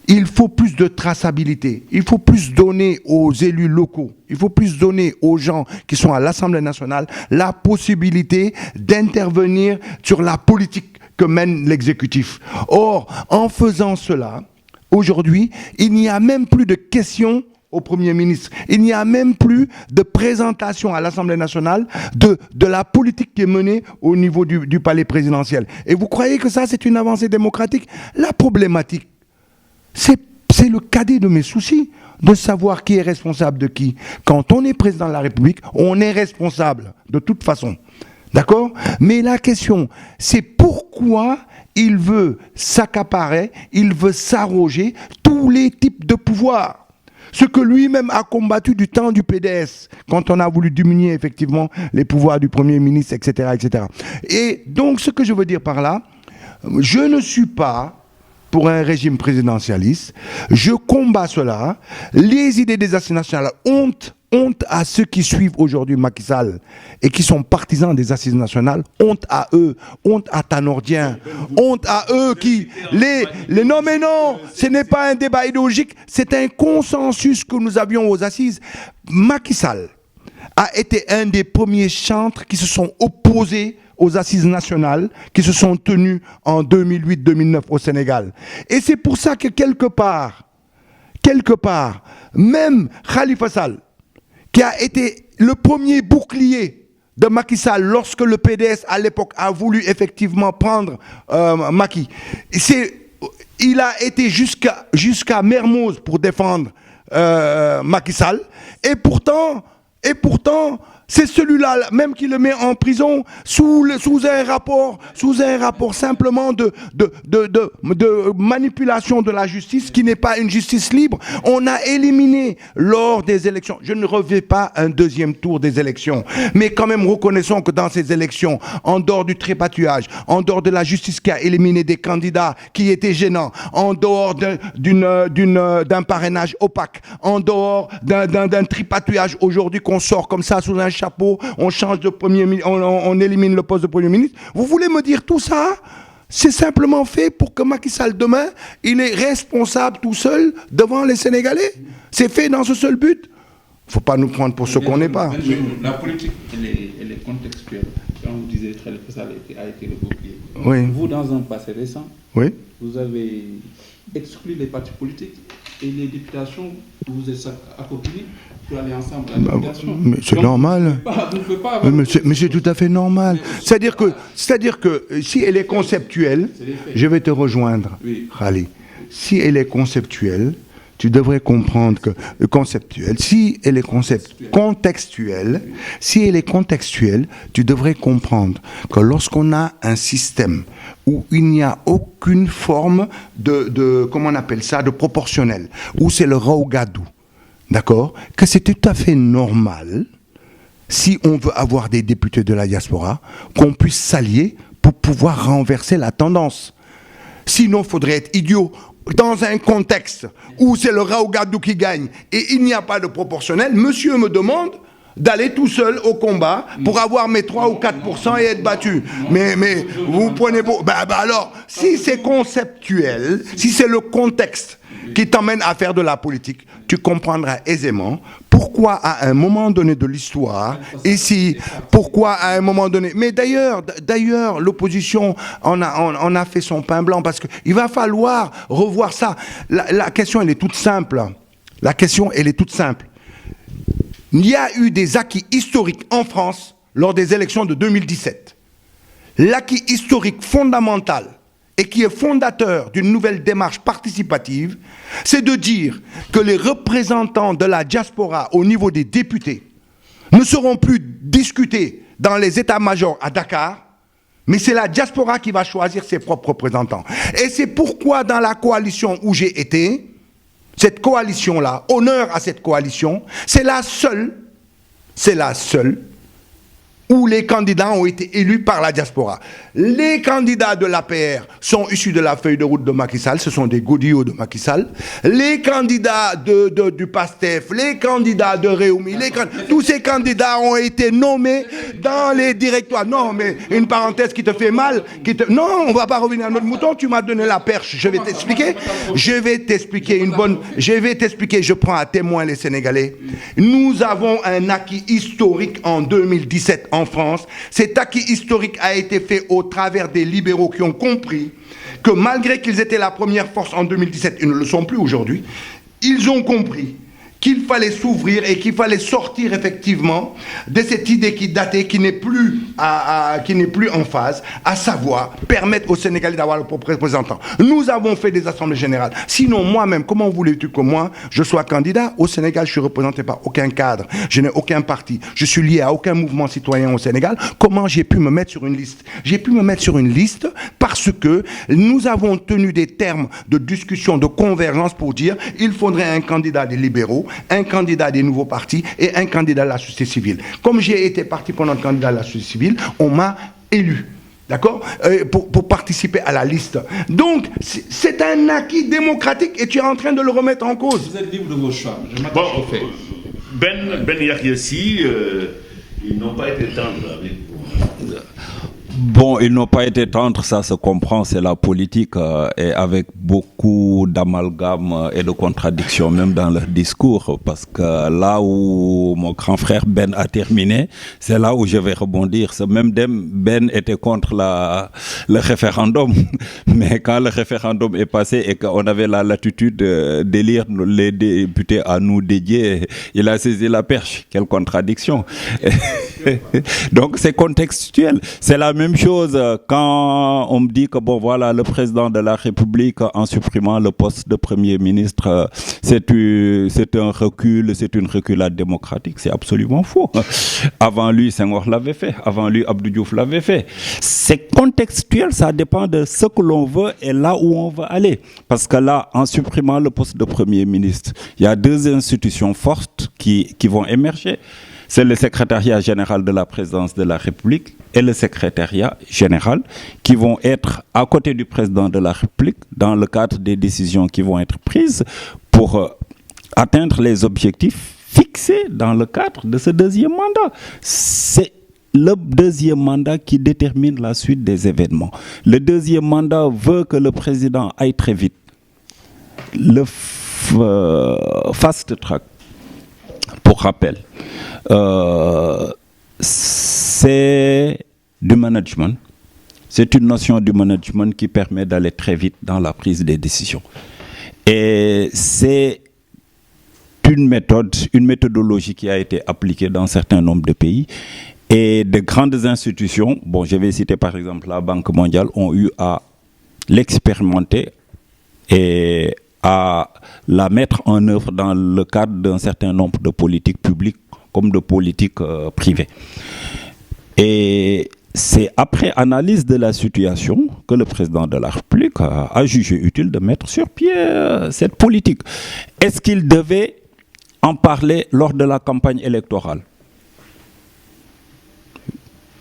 il faut plus de traçabilité. Il faut plus donner aux élus locaux. Il faut plus donner aux gens qui sont à l'Assemblée nationale la possibilité d'intervenir sur la politique que mène l'exécutif. Or, en faisant cela, aujourd'hui, il n'y a même plus de questions au Premier ministre. Il n'y a même plus de présentation à l'Assemblée nationale de la politique qui est menée au niveau du palais présidentiel. Et vous croyez que ça, c'est une avancée démocratique? La problématique, c'est le cadet de mes soucis, de savoir qui est responsable de qui. Quand on est président de la République, on est responsable, de toute façon. D'accord? Mais la question, c'est pourquoi il veut s'accaparer, il veut s'arroger tous les types de pouvoirs. ce que lui-même a combattu du temps du PDS, quand on a voulu diminuer effectivement les pouvoirs du Premier ministre, etc., etc. Et donc, ce que je veux dire par là, je ne suis pas pour un régime présidentialiste, je combats cela. Les idées des assises nationales, honte à ceux qui suivent aujourd'hui Macky Sall et qui sont partisans des assises nationales, honte à eux, honte à Tanordien, honte à eux qui... Non mais non, ce n'est pas un débat idéologique, c'est un consensus que nous avions aux assises. Macky Sall a été un des premiers chantres qui se sont opposés aux assises nationales qui se sont tenues en 2008-2009 au Sénégal. Et c'est pour ça que quelque part, même Khalifa Sall, qui a été le premier bouclier de Macky Sall lorsque le PDS à l'époque a voulu effectivement prendre Macky, il a été jusqu'à Mermoz pour défendre Macky Sall, et pourtant, c'est celui-là même qui le met en prison sous un rapport simplement de manipulation de la justice qui n'est pas une justice libre. On a éliminé lors des élections, je ne refais pas un deuxième tour des élections, mais quand même reconnaissons que dans ces élections, en dehors du tripatouillage, en dehors de la justice qui a éliminé des candidats qui étaient gênants, en dehors d'un parrainage opaque, en dehors d'un tripatouillage aujourd'hui qu'on sort comme ça sous un chapeau, on change de premier ministre, on élimine le poste de Premier ministre. Vous voulez me dire tout ça? C'est simplement fait pour que Macky Sall, demain, il est responsable tout seul devant les Sénégalais? C'est fait dans ce seul but? Il ne faut pas nous prendre pour ce qu'on n'est pas. La politique, elle est contextuelle. Quand vous disiez que Khalifa Sall a été le bouclier. Oui. Vous, dans un passé récent, oui, vous avez exclu les partis politiques et les députations, vous êtes accompagnés pour aller ensemble à la députation. Mais c'est normal. Mais c'est tout à fait normal. C'est-à-dire que si elle est conceptuelle, je vais te rejoindre, Khali. Si elle est conceptuelle, tu devrais comprendre que contextuelle, si elle est contextuelle, tu devrais comprendre que lorsqu'on a un système où il n'y a aucune forme de comment on appelle ça, de proportionnel, où c'est le raougadou, d'accord, que c'est tout à fait normal, si on veut avoir des députés de la diaspora, qu'on puisse s'allier pour pouvoir renverser la tendance. Sinon, il faudrait être idiot. Dans un contexte où c'est le Raougadou qui gagne et il n'y a pas de proportionnel, monsieur me demande d'aller tout seul au combat pour avoir mes 3 ou 4% et être battu. Mais vous prenez... alors, si c'est conceptuel, si c'est le contexte qui t'emmène à faire de la politique, tu comprendras aisément pourquoi à un moment donné de l'histoire, ici, pourquoi à un moment donné... Mais d'ailleurs, l'opposition en a fait son pain blanc, parce qu'il va falloir revoir ça. La question, elle est toute simple. Il y a eu des acquis historiques en France lors des élections de 2017. L'acquis historique fondamental et qui est fondateur d'une nouvelle démarche participative, c'est de dire que les représentants de la diaspora au niveau des députés ne seront plus discutés dans les états-majors à Dakar, mais c'est la diaspora qui va choisir ses propres représentants. Et c'est pourquoi dans la coalition où j'ai été, cette coalition-là, honneur à cette coalition, c'est la seule où les candidats ont été élus par la diaspora. Les candidats de l'APR sont issus de la feuille de route de Macky Sall, ce sont des godillots de Macky Sall. Les candidats du PASTEF, les candidats de Réumi, tous ces candidats ont été nommés dans les directoires. Non, mais une parenthèse qui te fait mal, non, on ne va pas revenir à notre mouton, tu m'as donné la perche, je vais t'expliquer, je prends à témoin les Sénégalais. Nous avons un acquis historique en 2017 en France. Cet acquis historique a été fait au travers des libéraux qui ont compris que malgré qu'ils étaient la première force en 2017, ils ne le sont plus aujourd'hui, ils ont compris qu'il fallait s'ouvrir et qu'il fallait sortir effectivement de cette idée qui datait, qui n'est plus en phase, à savoir permettre aux Sénégalais d'avoir leurs propres représentants. Nous avons fait des assemblées générales. Sinon, moi-même, comment voulez-tu que moi, je sois candidat? Au Sénégal, je suis représenté par aucun cadre, je n'ai aucun parti, je suis lié à aucun mouvement citoyen au Sénégal. Comment j'ai pu me mettre sur une liste? J'ai pu me mettre sur une liste parce que nous avons tenu des termes de discussion, de convergence pour dire il faudrait un candidat des libéraux, un candidat des nouveaux partis et un candidat de la société civile. Comme j'ai été partie prenante candidat de la société civile, on m'a élu. D'accord, pour participer à la liste. Donc, c'est un acquis démocratique et tu es en train de le remettre en cause. Vous êtes libre de vos choix. Je m'attache au fait. Ben Yahyassi, ils n'ont pas été tendres avec vous. Bon, ils n'ont pas été tendres, ça se comprend, c'est la politique, et avec beaucoup d'amalgames et de contradictions, même dans leur discours, parce que là où mon grand frère Ben a terminé, c'est là où je vais rebondir. Ce même Ben était contre le référendum, mais quand le référendum est passé et qu'on avait la latitude d'élire les députés à nous dédiés, il a saisi la perche. Quelle contradiction. Donc c'est contextuel. C'est la même chose quand on me dit que bon voilà, le président de la République, en supprimant le poste de Premier ministre, c'est un recul, c'est une reculade démocratique. C'est absolument faux. Avant lui, Senghor l'avait fait. Avant lui, Abdou Diouf l'avait fait. C'est contextuel, ça dépend de ce que l'on veut et là où on veut aller. Parce que là, en supprimant le poste de Premier ministre, il y a deux institutions fortes qui vont émerger. C'est le secrétariat général de la présidence de la République et le secrétariat général qui vont être à côté du président de la République dans le cadre des décisions qui vont être prises pour atteindre les objectifs fixés dans le cadre de ce deuxième mandat. C'est le deuxième mandat qui détermine la suite des événements. Le deuxième mandat veut que le président aille très vite. Le fast track, pour rappel, c'est du management. C'est une notion du management qui permet d'aller très vite dans la prise des décisions. Et c'est une méthodologie qui a été appliquée dans un certain nombre de pays. Et de grandes institutions, bon, je vais citer par exemple la Banque mondiale, ont eu à l'expérimenter et à la mettre en œuvre dans le cadre d'un certain nombre de politiques publiques comme de politiques privées. Et c'est après analyse de la situation que le président de la République a jugé utile de mettre sur pied cette politique. Est-ce qu'il devait en parler lors de la campagne électorale?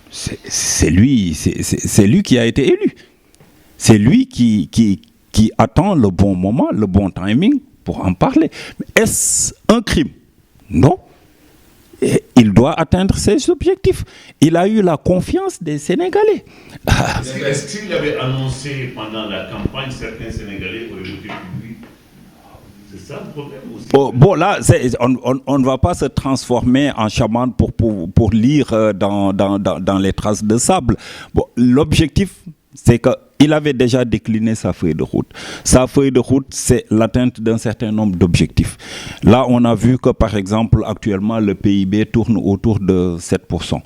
C'est lui qui a été élu. C'est lui qui attend le bon moment, le bon timing pour en parler. Est-ce un crime? Non. Et il doit atteindre ses objectifs. Il a eu la confiance des Sénégalais. Est-ce qu'il avait annoncé pendant la campagne certains Sénégalais auraient voté pour lui? C'est ça le problème aussi. Bon, là, on ne va pas se transformer en chaman pour lire dans les traces de sable. Bon, l'objectif, c'est qu'il avait déjà décliné sa feuille de route. Sa feuille de route, c'est l'atteinte d'un certain nombre d'objectifs. Là, on a vu que, par exemple, actuellement, le PIB tourne autour de 7%.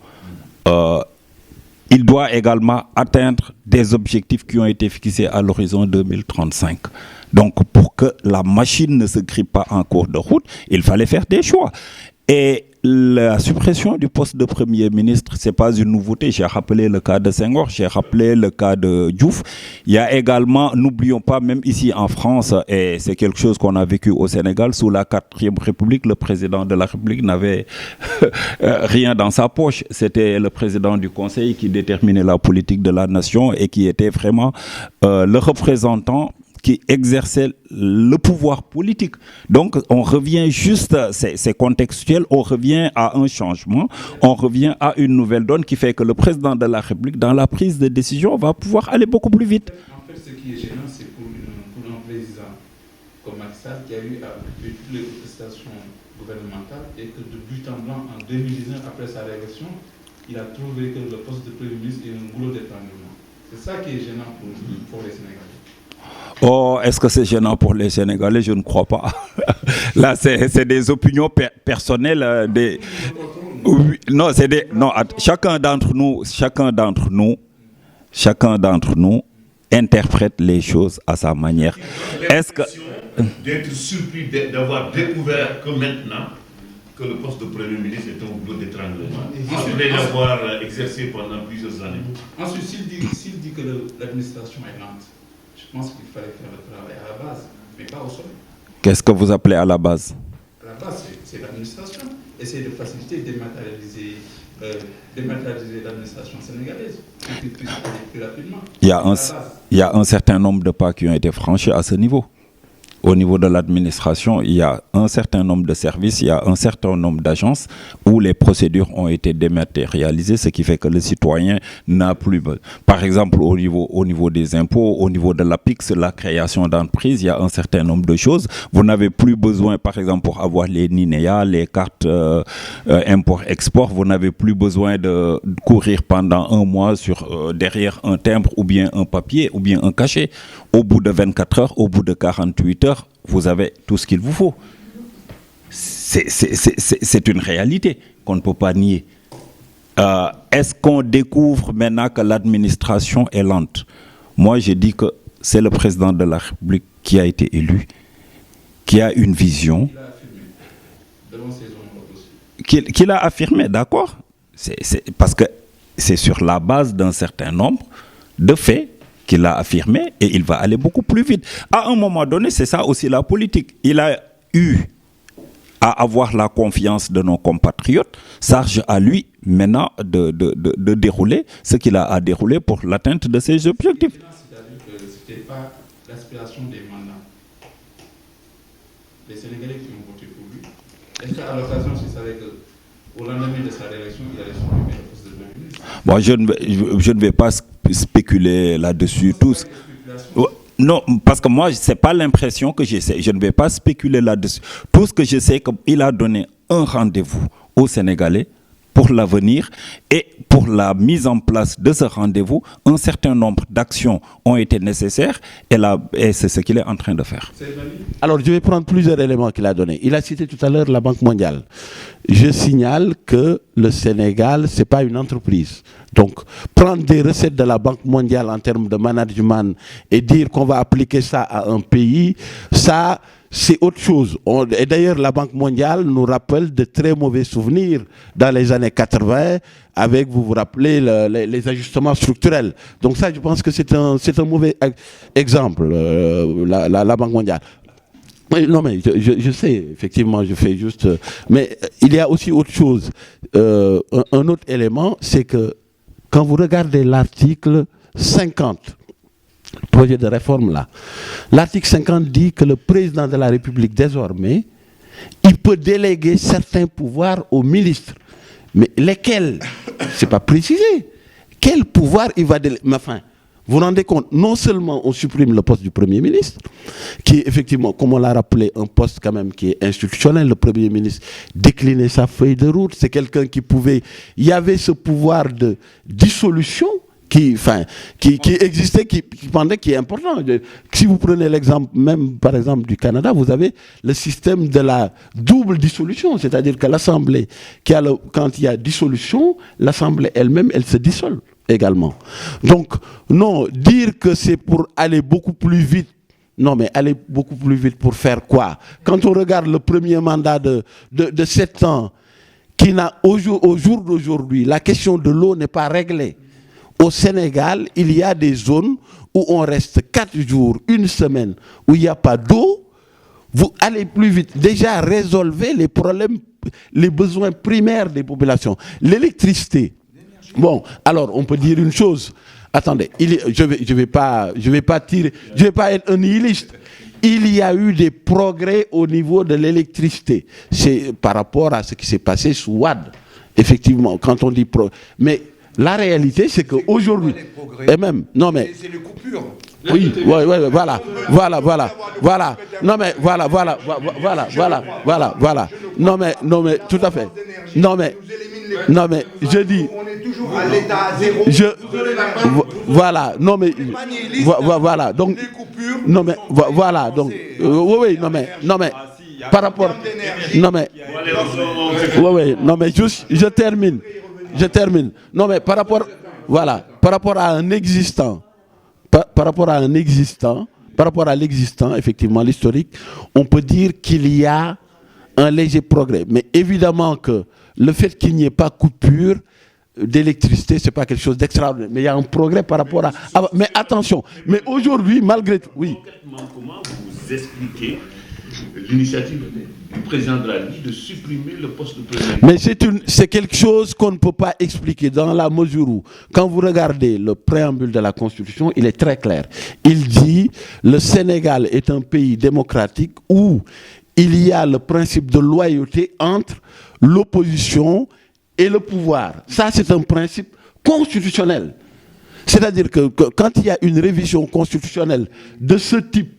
Il doit également atteindre des objectifs qui ont été fixés à l'horizon 2035. Donc, pour que la machine ne se grippe pas en cours de route, il fallait faire des choix. Et la suppression du poste de Premier ministre, ce n'est pas une nouveauté. J'ai rappelé le cas de Senghor, j'ai rappelé le cas de Diouf. Il y a également, n'oublions pas, même ici en France, et c'est quelque chose qu'on a vécu au Sénégal, sous la 4e République, le président de la République n'avait rien dans sa poche. C'était le président du Conseil qui déterminait la politique de la nation et qui était vraiment le représentant qui exerçait le pouvoir politique. Donc, on revient juste, c'est contextuel, on revient à un changement, on revient à une nouvelle donne qui fait que le président de la République, dans la prise de décision, va pouvoir aller beaucoup plus vite. En fait, ce qui est gênant, c'est pour un président comme Macky Sall qui a eu à occuper toutes les prestations gouvernementales et que de but en blanc, en 2019, après sa réélection, il a trouvé que le poste de Premier ministre est un goulot d'étranglement. C'est ça qui est gênant pour les Sénégalais. Oh, est-ce que c'est gênant pour les Sénégalais? Je ne crois pas. Là, c'est des opinions personnelles. Oui, non, c'est des... Non, chacun d'entre nous interprète les choses à sa manière. Est-ce que... D'être surpris d'avoir découvert que maintenant, que le poste de Premier ministre est un boulot d'étranglement, après l'avoir exercé pendant plusieurs années. Ensuite, s'il dit que l'administration est lente, je pense qu'il fallait faire le travail à la base, mais pas au sommet. Qu'est-ce que vous appelez à la base? À la base, c'est l'administration. Essayer de faciliter, dématérialiser l'administration sénégalaise, plus rapidement. Il y a un certain nombre de pas qui ont été franchis à ce niveau. Au niveau de l'administration, il y a un certain nombre de services, il y a un certain nombre d'agences où les procédures ont été dématérialisées, ce qui fait que le citoyen n'a plus... Par exemple, au niveau des impôts, au niveau de l'APIX, la création d'entreprises, il y a un certain nombre de choses. Vous n'avez plus besoin, par exemple, pour avoir les NINEA, les cartes import-export, vous n'avez plus besoin de courir pendant un mois derrière un timbre ou bien un papier ou bien un cachet. Au bout de 24 heures, au bout de 48 heures, vous avez tout ce qu'il vous faut. C'est une réalité qu'on ne peut pas nier. Est-ce qu'on découvre maintenant que l'administration est lente? Moi, je dis que c'est le président de la République qui a été élu, qui a une vision. Qu'il a affirmé, d'accord. Parce que c'est sur la base d'un certain nombre de faits qu'il a affirmé et il va aller beaucoup plus vite. À un moment donné, c'est ça aussi la politique. Il a eu à avoir la confiance de nos compatriotes. Charge à lui maintenant de dérouler ce qu'il a à dérouler pour l'atteinte de ses objectifs. C'est-à-dire que ce n'était pas l'aspiration des mandats. Les Sénégalais qui ont voté pour lui, est-ce qu'à l'occasion, il savait qu'au lendemain de sa réélection, il allait supprimer le poste de Premier ministre? Bon, je ne vais pas spéculer là-dessus. Non, parce que moi, ce n'est pas l'impression que j'ai. Je ne vais pas spéculer là-dessus. Tout ce que je sais, c'est qu'il a donné un rendez-vous aux Sénégalais pour l'avenir et pour la mise en place de ce rendez-vous, un certain nombre d'actions ont été nécessaires et c'est ce qu'il est en train de faire. Alors, je vais prendre plusieurs éléments qu'il a donnés. Il a cité tout à l'heure la Banque mondiale. Je signale que le Sénégal, ce n'est pas une entreprise. Donc, prendre des recettes de la Banque mondiale en termes de management et dire qu'on va appliquer ça à un pays, ça, c'est autre chose. Et d'ailleurs, la Banque mondiale nous rappelle de très mauvais souvenirs dans les années 80 avec, vous vous rappelez, les ajustements structurels. Donc ça, je pense que c'est un mauvais exemple, la Banque mondiale. Non, mais je sais, effectivement, je fais juste... Mais il y a aussi autre chose. Un autre élément, c'est que quand vous regardez l'article 50, projet de réforme là, l'article 50 dit que le président de la République, désormais, il peut déléguer certains pouvoirs aux ministres. Mais lesquels? Ce n'est pas précisé. Quel pouvoir il va déléguer? Mais enfin, vous vous rendez compte, non seulement on supprime le poste du Premier ministre, qui est effectivement, comme on l'a rappelé, un poste quand même qui est institutionnel. Le Premier ministre déclinait sa feuille de route. C'est quelqu'un qui pouvait... Il y avait ce pouvoir de dissolution qui existait, qui est important. Si vous prenez l'exemple même, par exemple, du Canada, vous avez le système de la double dissolution, c'est-à-dire que l'Assemblée, quand il y a dissolution, l'Assemblée elle-même, elle se dissolve également. Donc, non, dire que c'est pour aller beaucoup plus vite, non, mais aller beaucoup plus vite pour faire quoi? Quand on regarde le premier mandat de 7 ans, qui n'a au jour d'aujourd'hui, la question de l'eau n'est pas réglée. Au Sénégal, il y a des zones où on reste 4 jours, 1 semaine, où il n'y a pas d'eau. Vous allez plus vite. Déjà, résolvez les problèmes, les besoins primaires des populations. L'électricité. Bon, alors, on peut dire une chose. Attendez, je vais pas être un nihiliste. Il y a eu des progrès au niveau de l'électricité. C'est par rapport à ce qui s'est passé sous Wade. Effectivement, quand on dit mais la réalité, c'est qu'aujourd'hui, et même, non mais, c'est les coupures. Oui, voilà. Non mais voilà. Non mais, tout à fait. Non mais, je dis. On est toujours à l'état zéro. voilà, non mais voilà, donc non mais voilà, donc oui, non mais par rapport, non mais non mais juste, je termine, non mais par rapport, voilà, par rapport à un existant, par rapport à l'existant, effectivement, l'historique, on peut dire qu'il y a un léger progrès. Mais évidemment que le fait qu'il n'y ait pas coupure d'électricité, c'est pas quelque chose d'extraordinaire. Mais il y a un progrès par rapport à... mais attention, mais aujourd'hui, malgré tout... Oui. Comment vous expliquez l'initiative du président de la Ligue de supprimer le poste de président? Mais c'est quelque chose qu'on ne peut pas expliquer dans la mesure où, quand vous regardez le préambule de la Constitution, il est très clair. Il dit le Sénégal est un pays démocratique où il y a le principe de loyauté entre l'opposition et le pouvoir. Ça, c'est un principe constitutionnel. C'est-à-dire que quand il y a une révision constitutionnelle de ce type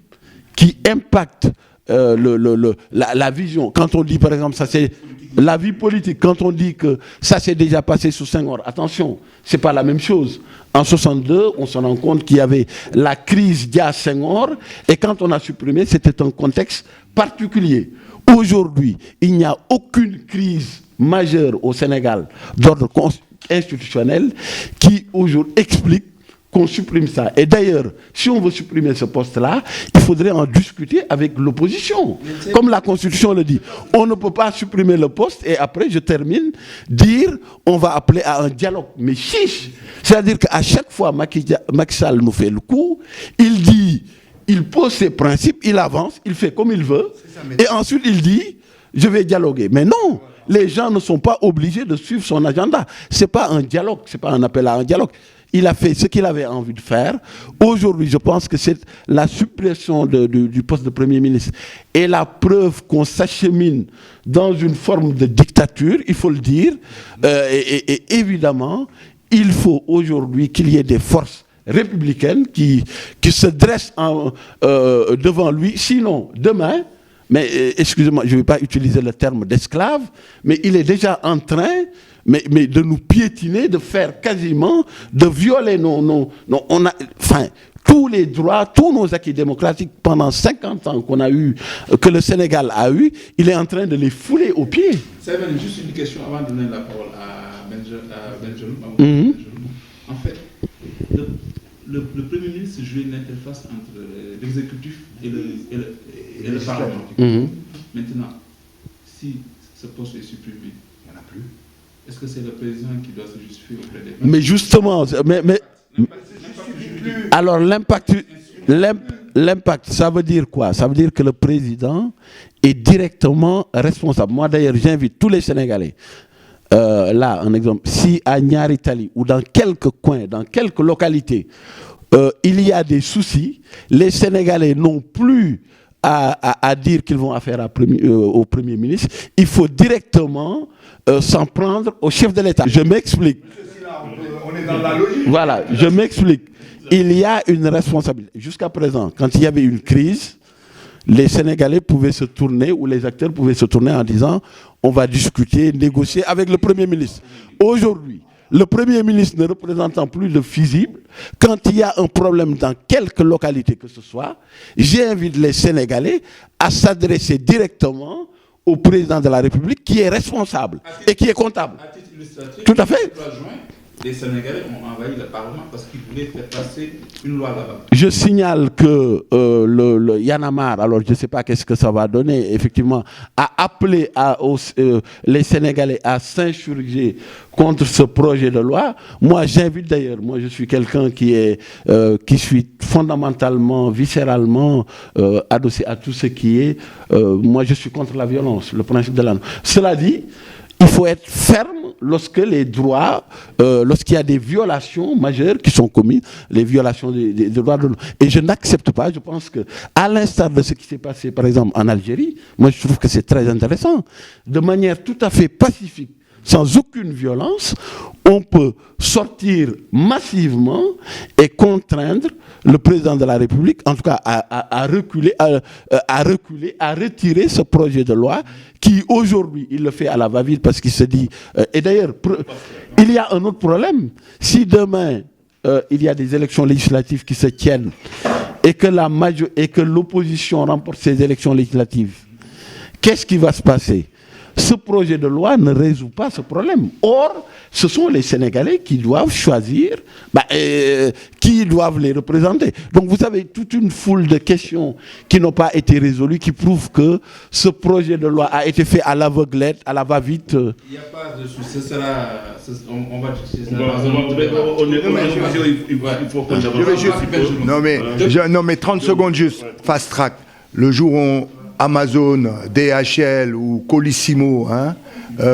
qui impacte la vision, quand on dit par exemple ça c'est la vie politique, quand on dit que ça s'est déjà passé sous Senghor, attention, c'est pas la même chose. En 62, on se rend compte qu'il y avait la crise d'Ia Senghor et quand on a supprimé, c'était un contexte particulier. Aujourd'hui, il n'y a aucune crise majeure au Sénégal d'ordre institutionnel qui aujourd'hui explique qu'on supprime ça. Et d'ailleurs, si on veut supprimer ce poste-là, il faudrait en discuter avec l'opposition. Comme la Constitution le dit. On ne peut pas supprimer le poste et après, je termine, dire on va appeler à un dialogue. Mais chiche. C'est-à-dire qu'à chaque fois, Macky Sall nous fait le coup, il dit, il pose ses principes, il avance, il fait comme il veut, et ensuite il dit, je vais dialoguer. Mais non, les gens ne sont pas obligés de suivre son agenda. Ce n'est pas un dialogue, ce n'est pas un appel à un dialogue. Il a fait ce qu'il avait envie de faire. Aujourd'hui, je pense que c'est la suppression du poste de Premier ministre et la preuve qu'on s'achemine dans une forme de dictature, il faut le dire. Et évidemment, il faut aujourd'hui qu'il y ait des forces républicaines qui se dressent devant lui. Sinon, demain, mais excusez-moi, je ne vais pas utiliser le terme d'esclave, mais il est déjà en train... Mais de nous piétiner, de faire quasiment, de violer tous les droits, tous nos acquis démocratiques pendant 50 ans que le Sénégal a eu, il est en train de les fouler aux pieds. C'est juste une question avant de donner la parole à Benjamin. En fait, le Premier ministre jouait une interface entre l'exécutif et le Parlement. Maintenant, si ce poste est supprimé, il n'y en a plus. Est-ce que c'est le président qui doit se justifier auprès des partis? Mais justement, alors l'impact, ça veut dire quoi? Ça veut dire que le président est directement responsable. Moi d'ailleurs, j'invite tous les Sénégalais, là un exemple, si à Niary Tally ou dans quelques coins, dans quelques localités, il y a des soucis, les Sénégalais n'ont plus à dire qu'ils vont affaire au Premier ministre, il faut directement s'en prendre au chef de l'État. Je m'explique. On est dans la logique. Voilà, je m'explique. Il y a une responsabilité. Jusqu'à présent, quand il y avait une crise, les Sénégalais pouvaient se tourner, ou les acteurs pouvaient se tourner en disant on va discuter, négocier avec le Premier ministre. Aujourd'hui, le Premier ministre ne représentant plus de fusible, quand il y a un problème dans quelque localité que ce soit, j'invite les Sénégalais à s'adresser directement au président de la République qui est responsable et qui est comptable. À titre illustratif, tout à fait. Le 3 juin, les Sénégalais ont envahi le Parlement parce qu'ils voulaient faire passer une loi là-bas. Je signale que le Y en a marre, alors je ne sais pas qu'est-ce que ça va donner, effectivement, a appelé les Sénégalais à s'insurger contre ce projet de loi. Moi, j'invite d'ailleurs, moi je suis quelqu'un qui suis fondamentalement, viscéralement adossé à tout ce qui est... moi, je suis contre la violence, le principe de la... Cela dit, il faut être ferme lorsque les droits, lorsqu'il y a des violations majeures qui sont commises, les violations des droits de l'homme. Et je n'accepte pas, je pense que, à l'instar de ce qui s'est passé par exemple en Algérie, moi je trouve que c'est très intéressant, de manière tout à fait pacifique, sans aucune violence, on peut sortir massivement et contraindre le président de la République, en tout cas à reculer, à retirer ce projet de loi qui aujourd'hui, il le fait à la va-vite parce qu'il se dit... et d'ailleurs, il y a un autre problème. Si demain, il y a des élections législatives qui se tiennent et que l'opposition remporte ces élections législatives, qu'est-ce qui va se passer? Ce projet de loi ne résout pas ce problème. Or, ce sont les Sénégalais qui doivent choisir qui doivent les représenter. Donc vous avez toute une foule de questions qui n'ont pas été résolues, qui prouvent que ce projet de loi a été fait à l'aveuglette, à la va-vite. Il n'y a pas de souci, ce sera... On va discuter. Non mais 30 secondes juste, fast track. Le jour où Amazon, DHL ou Colissimo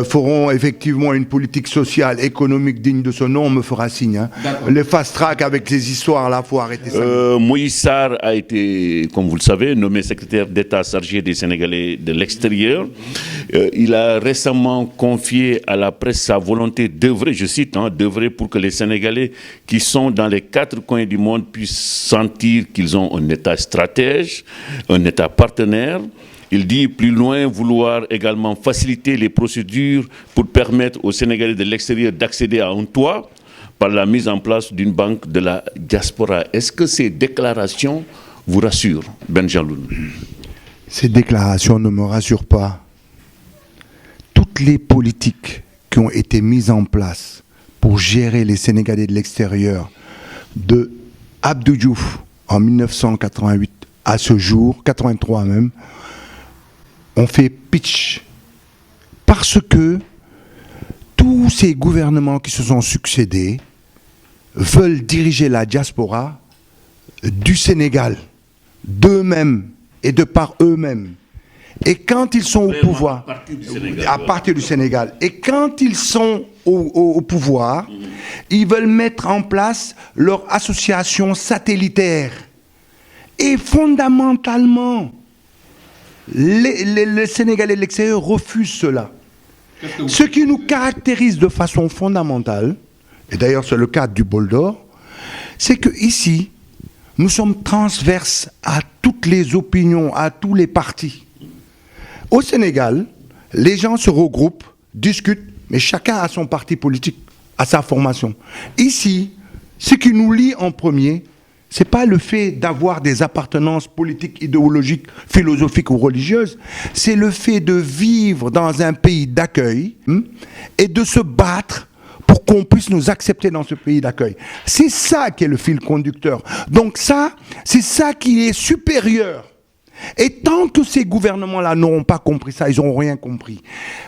feront effectivement une politique sociale, économique digne de ce nom, on me fera signe. Hein. Les fast-track avec ces histoires là, il faut arrêter ça. Moïse Sarr a été, comme vous le savez, nommé secrétaire d'État chargé des Sénégalais de l'extérieur. Il a récemment confié à la presse sa volonté d'œuvrer, je cite, d'œuvrer pour que les Sénégalais qui sont dans les 4 coins du monde puissent sentir qu'ils ont un État stratège, un État partenaire. Il dit plus loin vouloir également faciliter les procédures pour permettre aux Sénégalais de l'extérieur d'accéder à un toit par la mise en place d'une banque de la diaspora. Est-ce que ces déclarations vous rassurent, Ben Jalloun? Ces déclarations ne me rassurent pas. Toutes les politiques qui ont été mises en place pour gérer les Sénégalais de l'extérieur, de Abdou Diouf en 1988 à ce jour, 83 même, on fait pitch parce que tous ces gouvernements qui se sont succédés veulent diriger la diaspora du Sénégal, d'eux-mêmes et de par eux-mêmes. Et quand ils sont au pouvoir, à partir du Sénégal, et quand ils sont au pouvoir, ils veulent mettre en place leur association satellitaire. Et fondamentalement, les Sénégalais de l'extérieur refusent cela. Ce qui nous caractérise de façon fondamentale, et d'ailleurs c'est le cadre du bol d'or, c'est qu'ici, nous sommes transverses à toutes les opinions, à tous les partis. Au Sénégal, les gens se regroupent, discutent, mais chacun a son parti politique, a sa formation. Ici, ce qui nous lie en premier, ce n'est pas le fait d'avoir des appartenances politiques, idéologiques, philosophiques ou religieuses, c'est le fait de vivre dans un pays d'accueil et de se battre pour qu'on puisse nous accepter dans ce pays d'accueil. C'est ça qui est le fil conducteur. Donc ça, c'est ça qui est supérieur. Et tant que ces gouvernements-là n'auront pas compris ça, ils n'auront rien compris.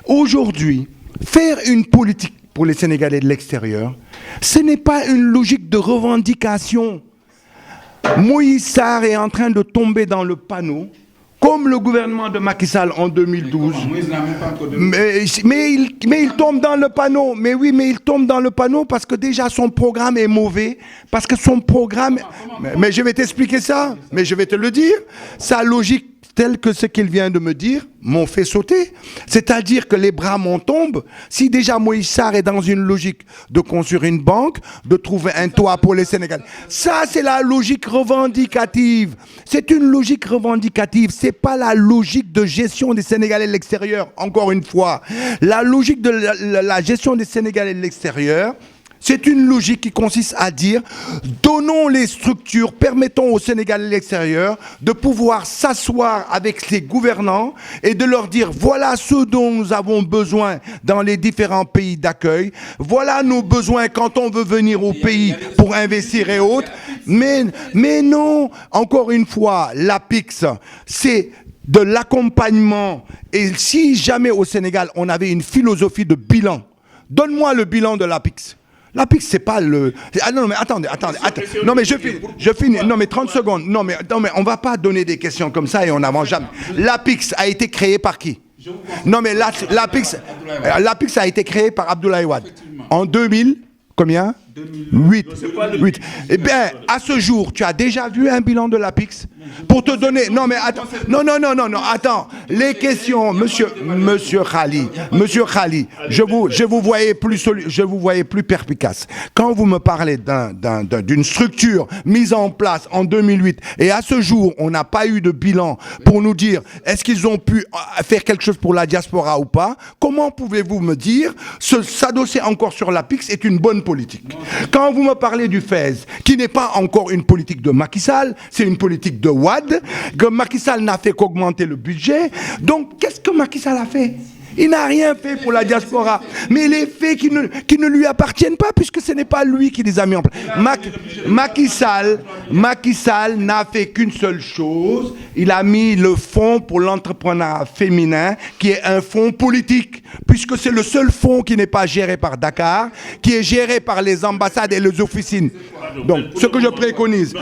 Aujourd'hui, faire une politique pour les Sénégalais de l'extérieur, ce n'est pas une logique de revendication. Moïse Sarr est en train de tomber dans le panneau, comme le gouvernement de Macky Sall en 2012. Mais il tombe dans le panneau. Mais oui, mais il tombe dans le panneau parce que déjà son programme est mauvais. Parce que son programme... Mais je vais t'expliquer ça. Mais je vais te le dire. Sa logique, telle que ce qu'il vient de me dire, m'ont fait sauter. C'est-à-dire que les bras m'en tombent. Si déjà Moïse Sarr est dans une logique de construire une banque, de trouver un toit pour les Sénégalais, ça c'est la logique revendicative. C'est une logique revendicative. C'est pas la logique de gestion des Sénégalais de l'extérieur. Encore une fois, la logique de la gestion des Sénégalais de l'extérieur, c'est une logique qui consiste à dire donnons les structures, permettons aux Sénégalais de l'extérieur de pouvoir s'asseoir avec les gouvernants et de leur dire voilà ce dont nous avons besoin dans les différents pays d'accueil, voilà nos besoins quand on veut venir au pays pour investir et autres. Mais non, encore une fois, l'APIX, c'est de l'accompagnement. Et si jamais au Sénégal on avait une philosophie de bilan, donne-moi le bilan de l'APIX. L'APIX, c'est pas le... Ah non, mais attendez. Non, mais je finis. Non, mais 30 secondes. Non, mais on va pas donner des questions comme ça et on n'avance jamais. L'APIX a été créé par qui? Non, mais l'APIX a été créé par Abdoulaye Wade. En 2000, combien? 8. Eh bien, à ce jour, tu as déjà vu un bilan de l'APIX? Pour te donner... Non, mais attends. Non, attends. les questions, monsieur Khali, je vous voyais plus perspicace. Quand vous me parlez d'une structure mise en place en 2008 et à ce jour, on n'a pas eu de bilan pour nous dire est-ce qu'ils ont pu faire quelque chose pour la diaspora ou pas, comment pouvez-vous me dire s'adosser encore sur la PIX est une bonne politique? Quand vous me parlez du FAISE, qui n'est pas encore une politique de Macky Sall, c'est une politique de Wade, que Macky Sall n'a fait qu'augmenter le budget. Donc, qu'est-ce que Macky Sall a fait? Il n'a rien fait pour la diaspora. Mais les faits qui ne lui appartiennent pas, puisque ce n'est pas lui qui les a mis en place. Macky Sall n'a fait qu'une seule chose. Il a mis le fonds pour l'entrepreneuriat féminin, qui est un fonds politique, puisque c'est le seul fonds qui n'est pas géré par Dakar, qui est géré par les ambassades et les officines. Donc, ce que je préconise,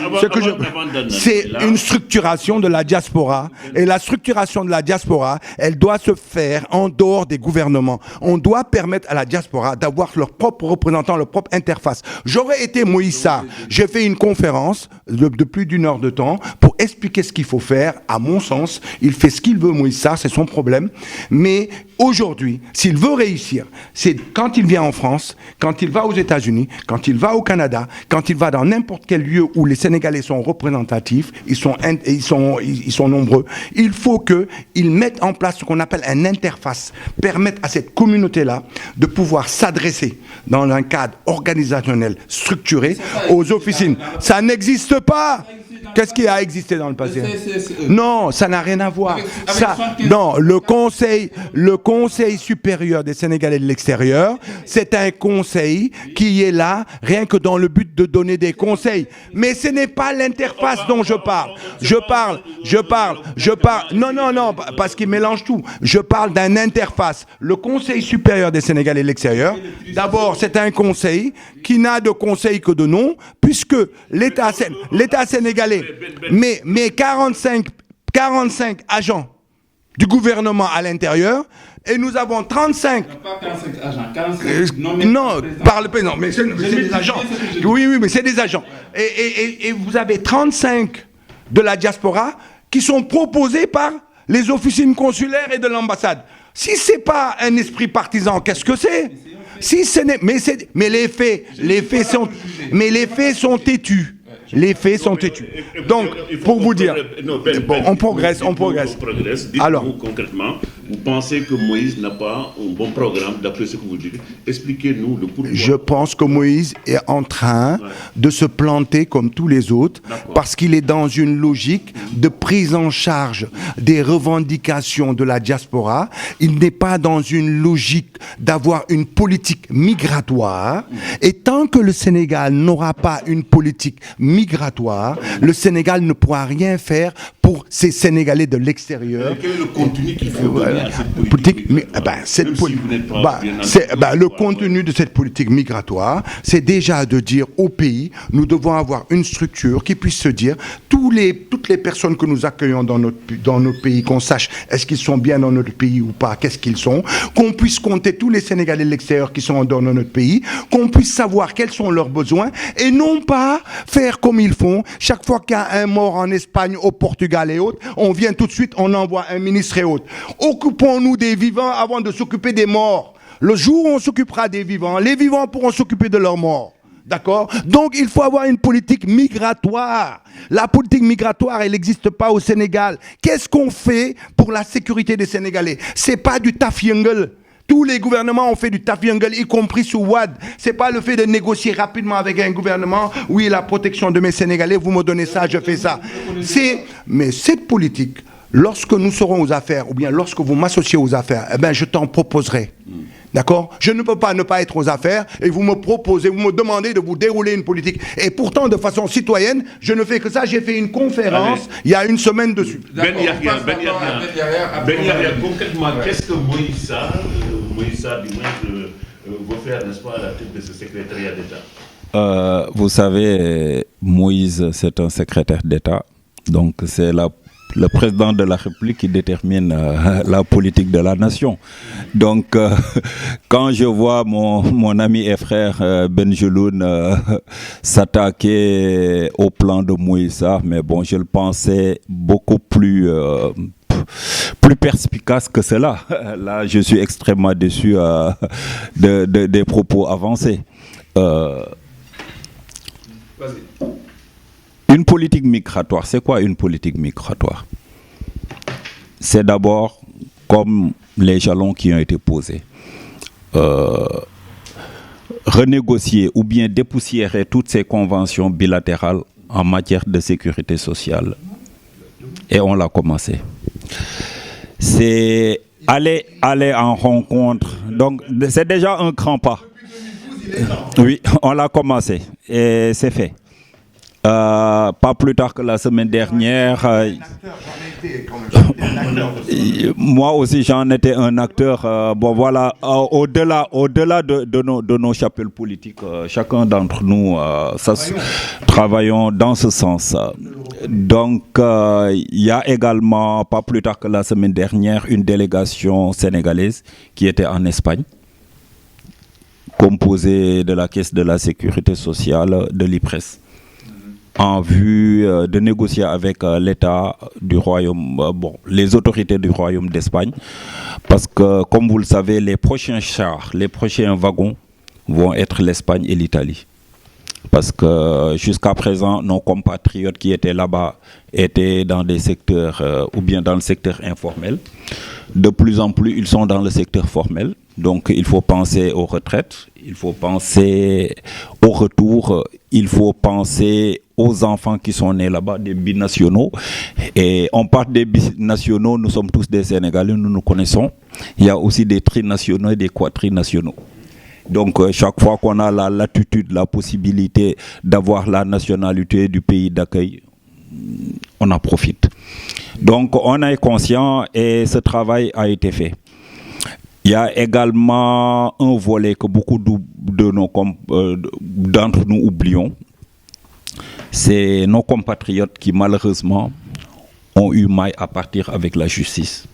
c'est une structuration de la diaspora. Et la structuration de la diaspora, elle doit se faire en dehors des gouvernements. On doit permettre à la diaspora d'avoir leur propre représentant, leur propre interface. J'aurais été Moïse Sarr. J'ai fait une conférence de plus d'1 heure de temps pour expliquer ce qu'il faut faire. À mon sens, il fait ce qu'il veut, Moïse Sarr, c'est son problème. Mais aujourd'hui, s'il veut réussir, c'est quand il vient en France, quand il va aux États-Unis, quand il va au Canada, quand il va dans n'importe quel lieu où les Sénégalais sont représentatifs, ils sont nombreux, il faut qu'ils mettent en place ce qu'on appelle une interface, permettre à cette communauté-là de pouvoir s'adresser dans un cadre organisationnel structuré aux officines. Ça n'existe pas. Qu'est-ce qui a existé dans le passé? Non, ça n'a rien à voir. Non, le Conseil supérieur des Sénégalais de l'extérieur, c'est un conseil qui est là rien que dans le but de donner des conseils. Mais ce n'est pas l'interface dont je parle. Je parle. Non, parce qu'il mélange tout. Je parle d'une interface. Le Conseil supérieur des Sénégalais de l'extérieur, d'abord, c'est un conseil qui n'a de conseil que de nom, puisque l'État sénégalais, mais 45 agents du gouvernement à l'intérieur, et nous avons 35... Pas 45 agents, 45... Non, mais c'est des agents. Oui, mais c'est des agents. Et vous avez 35 de la diaspora qui sont proposés par les officines consulaires et de l'ambassade. Si ce n'est pas un esprit partisan, qu'est-ce que c'est? Si ce n'est... Mais les faits sont têtus. Les faits sont têtus. Donc, pour vous dire, on progresse. Alors, concrètement, vous pensez que Moïse n'a pas un bon programme, d'après ce que vous dites? Expliquez-nous le pourquoi. Je pense que Moïse est en train de se planter comme tous les autres, parce qu'il est dans une logique de prise en charge des revendications de la diaspora. Il n'est pas dans une logique d'avoir une politique migratoire. Et tant que le Sénégal n'aura pas une politique migratoire, le Sénégal ne pourra rien faire pour ces Sénégalais de l'extérieur. Quel est le contenu qu'il faut donner à cette politique? Le contenu de cette politique migratoire, c'est déjà de dire au pays, nous devons avoir une structure qui puisse se dire, toutes les personnes que nous accueillons dans notre pays, qu'on sache est-ce qu'ils sont bien dans notre pays ou pas, qu'est-ce qu'ils sont, qu'on puisse compter tous les Sénégalais de l'extérieur qui sont dans notre pays, qu'on puisse savoir quels sont leurs besoins, et non pas faire comme ils font. Chaque fois qu'il y a un mort en Espagne, au Portugal et autres, on vient tout de suite, on envoie un ministre et autres. Occupons-nous des vivants avant de s'occuper des morts. Le jour où on s'occupera des vivants, les vivants pourront s'occuper de leurs morts. D'accord? Donc, il faut avoir une politique migratoire. La politique migratoire, elle n'existe pas au Sénégal. Qu'est-ce qu'on fait pour la sécurité des Sénégalais? C'est pas du taf-yungle. Tous les gouvernements ont fait du taf-yungle, y compris sous Wade. C'est pas le fait de négocier rapidement avec un gouvernement. Oui, la protection de mes Sénégalais, vous me donnez ça, je fais ça. Mais cette politique, lorsque nous serons aux affaires, ou bien lorsque vous m'associez aux affaires, je t'en proposerai. D'accord? Je ne peux pas ne pas être aux affaires et vous me proposez, vous me demandez de vous dérouler une politique. Et pourtant, de façon citoyenne, je ne fais que ça. J'ai fait une conférence il y a une semaine dessus. Ben Yahya, concrètement, qu'est-ce que Moïse Sarr, du moins, veut faire, n'est-ce pas, à la tête de ce secrétariat d'État? Vous savez, Moïse, c'est un secrétaire d'État. Donc, c'est le président de la République qui détermine la politique de la nation. Donc, quand je vois mon ami et frère Benjeloun s'attaquer au plan de Moïse Sarr, mais bon, je le pensais beaucoup plus plus perspicace que cela. Là, je suis extrêmement déçu des propos avancés. Une politique migratoire, c'est quoi une politique migratoire? C'est d'abord, comme les jalons qui ont été posés, renégocier ou bien dépoussiérer toutes ces conventions bilatérales en matière de sécurité sociale. Et on l'a commencé. C'est aller en rencontre. Donc, c'est déjà un grand pas. Oui, on l'a commencé et c'est fait. Pas plus tard que la semaine dernière. Moi aussi, j'en étais un acteur. Bon, voilà, au-delà de nos chapelles politiques, chacun d'entre nous, travaillons dans ce sens. Donc, il y a également, pas plus tard que la semaine dernière, une délégation sénégalaise qui était en Espagne, composée de la Caisse de la Sécurité sociale de l'IPRES, en vue de négocier avec l'État du Royaume, les autorités du Royaume d'Espagne, parce que, comme vous le savez, les prochains chars, les prochains wagons vont être l'Espagne et l'Italie. Parce que jusqu'à présent, nos compatriotes qui étaient là-bas étaient dans des secteurs, ou bien dans le secteur informel. De plus en plus, ils sont dans le secteur formel. Donc, il faut penser aux retraites, il faut penser au retour, il faut penser aux enfants qui sont nés là-bas, des binationaux. Et on parle des binationaux, nous sommes tous des Sénégalais, nous nous connaissons. Il y a aussi des trinationaux et des quatrinationaux. Donc, chaque fois qu'on a la latitude, la possibilité d'avoir la nationalité du pays d'accueil, on en profite. Donc, on est conscient et ce travail a été fait. Il y a également un volet que beaucoup d'entre nous oublions. C'est nos compatriotes qui, malheureusement, ont eu maille à partir avec la justice.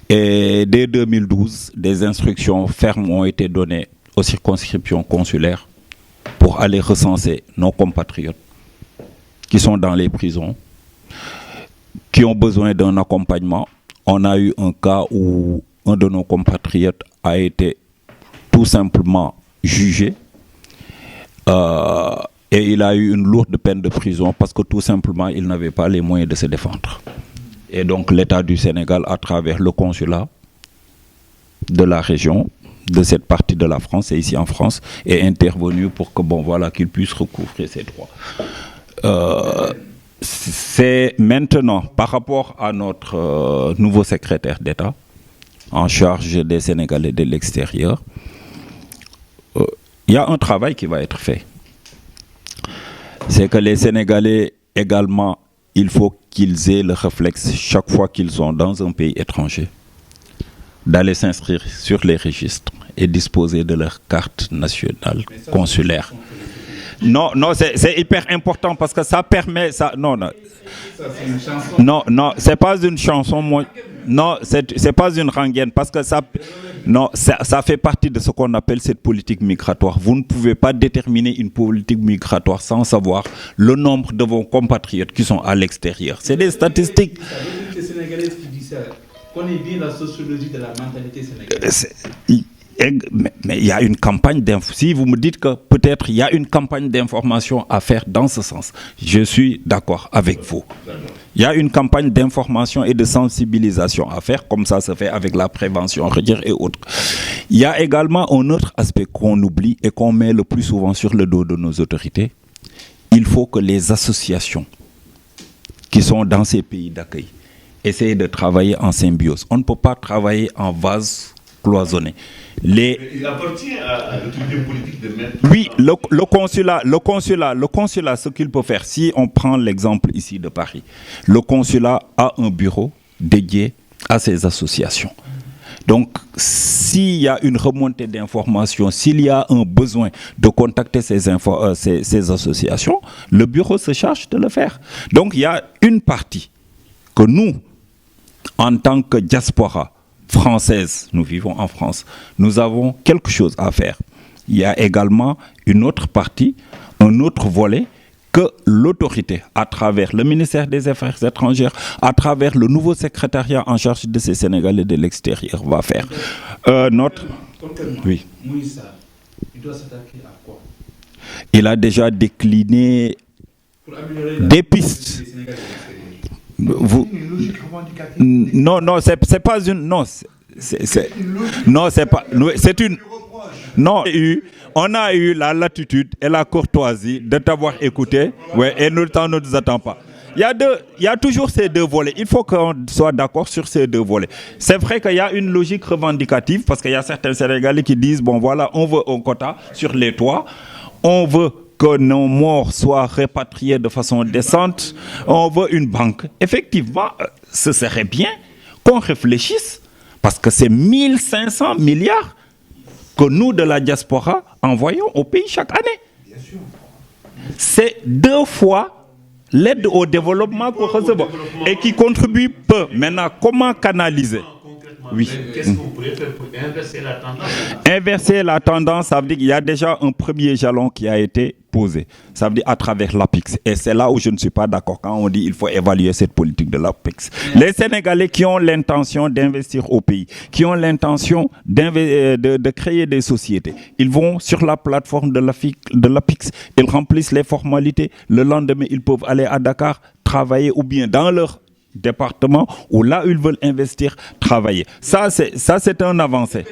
Et dès 2012, des instructions fermes ont été données aux circonscriptions consulaires pour aller recenser nos compatriotes qui sont dans les prisons, qui ont besoin d'un accompagnement. On a eu un cas où un de nos compatriotes a été tout simplement jugé et il a eu une lourde peine de prison parce que tout simplement il n'avait pas les moyens de se défendre. Et donc l'État du Sénégal, à travers le consulat de la région, de cette partie de la France et ici en France, est intervenu pour que qu'il puisse recouvrer ses droits. C'est maintenant, par rapport à notre nouveau secrétaire d'État en charge des Sénégalais de l'extérieur, il y a un travail qui va être fait. C'est que les Sénégalais également, il faut qu'ils aient le réflexe, chaque fois qu'ils sont dans un pays étranger, d'aller s'inscrire sur les registres et disposer de leur carte nationale consulaire. Non, c'est hyper important parce que ça permet... Non, c'est pas une chanson. Non, c'est pas une rengaine parce que ça fait partie de ce qu'on appelle cette politique migratoire. Vous ne pouvez pas déterminer une politique migratoire sans savoir le nombre de vos compatriotes qui sont à l'extérieur. C'est des statistiques. C'est Sénégalais qui dit ça. Connaît bien la sociologie de la mentalité sénégalaise. Mais il y a une campagne d'information. Si vous me dites que peut-être il y a une campagne d'information à faire dans ce sens, je suis d'accord avec vous. Il y a une campagne d'information et de sensibilisation à faire, comme ça se fait avec la prévention, redire et autres. Il y a également un autre aspect qu'on oublie et qu'on met le plus souvent sur le dos de nos autorités. Il faut que les associations qui sont dans ces pays d'accueil essayent de travailler en symbiose. On ne peut pas travailler en vase cloisonné. Il appartient à l'autorité politique de mettre... Oui, le consulat, ce qu'il peut faire, si on prend l'exemple ici de Paris, le consulat a un bureau dédié à ces associations. Donc, s'il y a une remontée d'informations, s'il y a un besoin de contacter ces associations, le bureau se charge de le faire. Donc, il y a une partie que nous, en tant que diaspora française, nous vivons en France, nous avons quelque chose à faire. Il y a également une autre partie, un autre volet que l'autorité, à travers le ministère des Affaires étrangères, à travers le nouveau secrétariat en charge de ces Sénégalais de l'extérieur, va faire. Oui. Il doit s'attaquer à quoi? Il a déjà décliné des pistes. Non, c'est pas une. Non, c'est pas. C'est une. Non, on a eu la latitude et la courtoisie de t'avoir écouté, ouais, et le temps ne nous attend pas. Il y a toujours ces deux volets. Il faut qu'on soit d'accord sur ces deux volets. C'est vrai qu'il y a une logique revendicative parce qu'il y a certains Sénégalais qui disent, bon voilà, on veut un quota sur les toits, on veut que nos morts soient répatriés de façon décente, on veut une banque. Effectivement, ce serait bien qu'on réfléchisse parce que c'est 1500 milliards que nous, de la diaspora, envoyons au pays chaque année. C'est 2 fois l'aide au développement qu'on reçoit et qui contribue peu. Maintenant, comment canaliser? Oui. Qu'est-ce que vous pourriez faire pour inverser la tendance? Inverser la tendance, ça veut dire qu'il y a déjà un premier jalon qui a été posé. Ça veut dire à travers l'APIX. Et c'est là où je ne suis pas d'accord quand on dit qu'il faut évaluer cette politique de l'APIX. Les Sénégalais qui ont l'intention d'investir au pays, qui ont l'intention de créer des sociétés, ils vont sur la plateforme de l'APIX, ils remplissent les formalités. Le lendemain, ils peuvent aller à Dakar, travailler ou bien dans leur département où là où ils veulent investir, travailler. Ça c'est un avancé.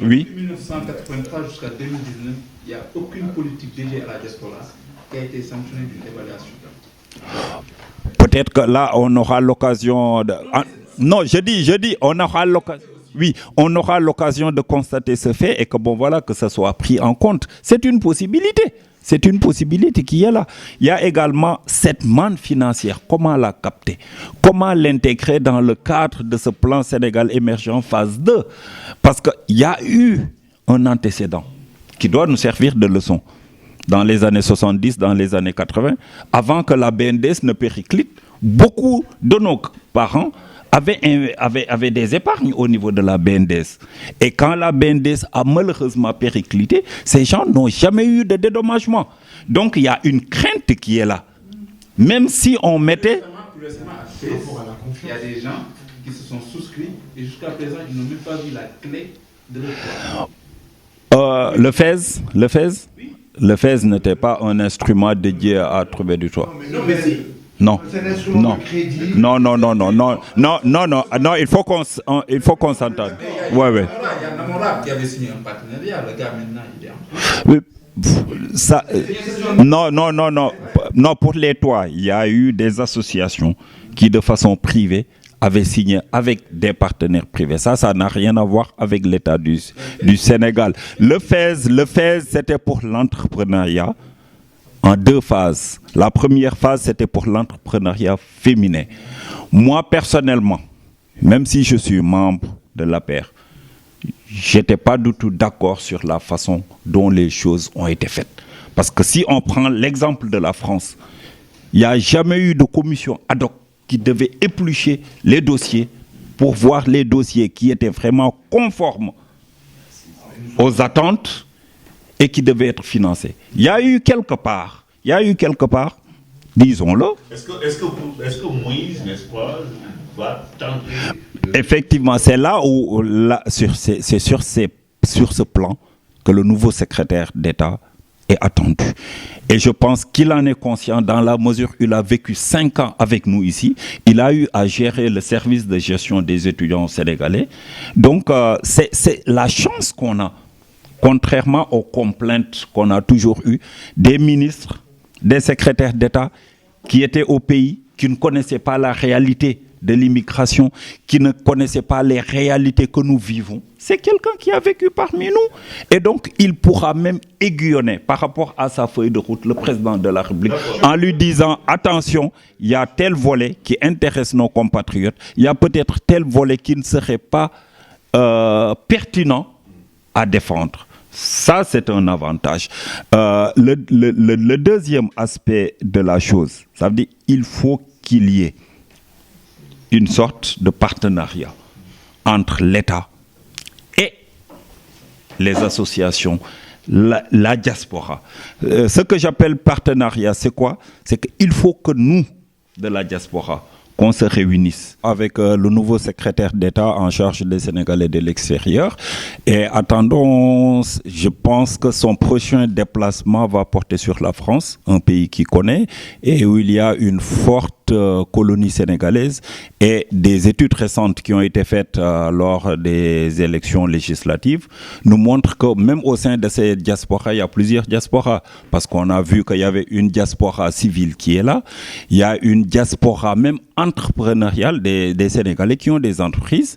Oui. Depuis 1983 jusqu'à 2019, il n'y a aucune politique dédiée à la diaspora qui a été sanctionnée d'une évaluation. Peut-être que là on aura l'occasion de... Non, je dis, on aura l'occasion. Oui, on aura l'occasion de constater ce fait et que bon voilà que ça soit pris en compte. C'est une possibilité. C'est une possibilité qui est là. Il y a également cette manne financière. Comment la capter? Comment l'intégrer dans le cadre de ce plan Sénégal émergent phase 2? Parce qu'il y a eu un antécédent qui doit nous servir de leçon. Dans les années 70, dans les années 80, avant que la BNDES ne périclite, beaucoup de nos parents avaient des épargnes au niveau de la BNDES. Et quand la BNDES a malheureusement périclité, ces gens n'ont jamais eu de dédommagement. Donc il y a une crainte qui est là. Même si on mettait... Il y a des gens qui se sont souscrits et jusqu'à présent, ils n'ont même pas vu la clé de leur toit. Le FES n'était pas un instrument dédié à trouver du toit. Non, mais si. Non. C'est un instrument de crédit. Non, il faut qu'on s'entende. Ouais. Il y a Namorab qui avait signé un partenariat, le gars maintenant il est en... Oui. Ça, non, pour les toits, il y a eu des associations qui, de façon privée, avaient signé avec des partenaires privés. Ça n'a rien à voir avec l'État du Sénégal. Le FES, c'était pour l'entrepreneuriat en 2 phases. La première phase, c'était pour l'entrepreneuriat féminin. Moi, personnellement, même si je suis membre de l'APR, je n'étais pas du tout d'accord sur la façon dont les choses ont été faites. Parce que si on prend l'exemple de la France, il n'y a jamais eu de commission ad hoc qui devait éplucher les dossiers pour voir les dossiers qui étaient vraiment conformes aux attentes et qui devaient être financés. Il y a eu quelque part, disons-le. Est-ce que Moïse, n'est-ce pas, va tenter... Effectivement, c'est là où, c'est sur ce plan que le nouveau secrétaire d'État est attendu. Et je pense qu'il en est conscient dans la mesure où il a vécu 5 ans avec nous ici. Il a eu à gérer le service de gestion des étudiants sénégalais. Donc, c'est la chance qu'on a, contrairement aux complaintes qu'on a toujours eues, des ministres, des secrétaires d'État qui étaient au pays, qui ne connaissaient pas la réalité de l'immigration, qui ne connaissaient pas les réalités que nous vivons. C'est quelqu'un qui a vécu parmi nous. Et donc, il pourra même aiguillonner par rapport à sa feuille de route le président de la République en lui disant, attention, il y a tel volet qui intéresse nos compatriotes, il y a peut-être tel volet qui ne serait pas pertinent à défendre. Ça, c'est un avantage. Le deuxième aspect de la chose, ça veut dire qu'il faut qu'il y ait une sorte de partenariat entre l'État et les associations la diaspora. Ce que j'appelle partenariat, c'est quoi? C'est qu'il faut que nous, de la diaspora, qu'on se réunisse avec le nouveau secrétaire d'État en charge des Sénégalais de l'extérieur. Et attendons, je pense que son prochain déplacement va porter sur la France, un pays qu'il connaît, et où il y a une forte colonie sénégalaise, et des études récentes qui ont été faites lors des élections législatives nous montrent que même au sein de ces diasporas, il y a plusieurs diasporas, parce qu'on a vu qu'il y avait une diaspora civile qui est là, il y a une diaspora même entrepreneuriale des Sénégalais qui ont des entreprises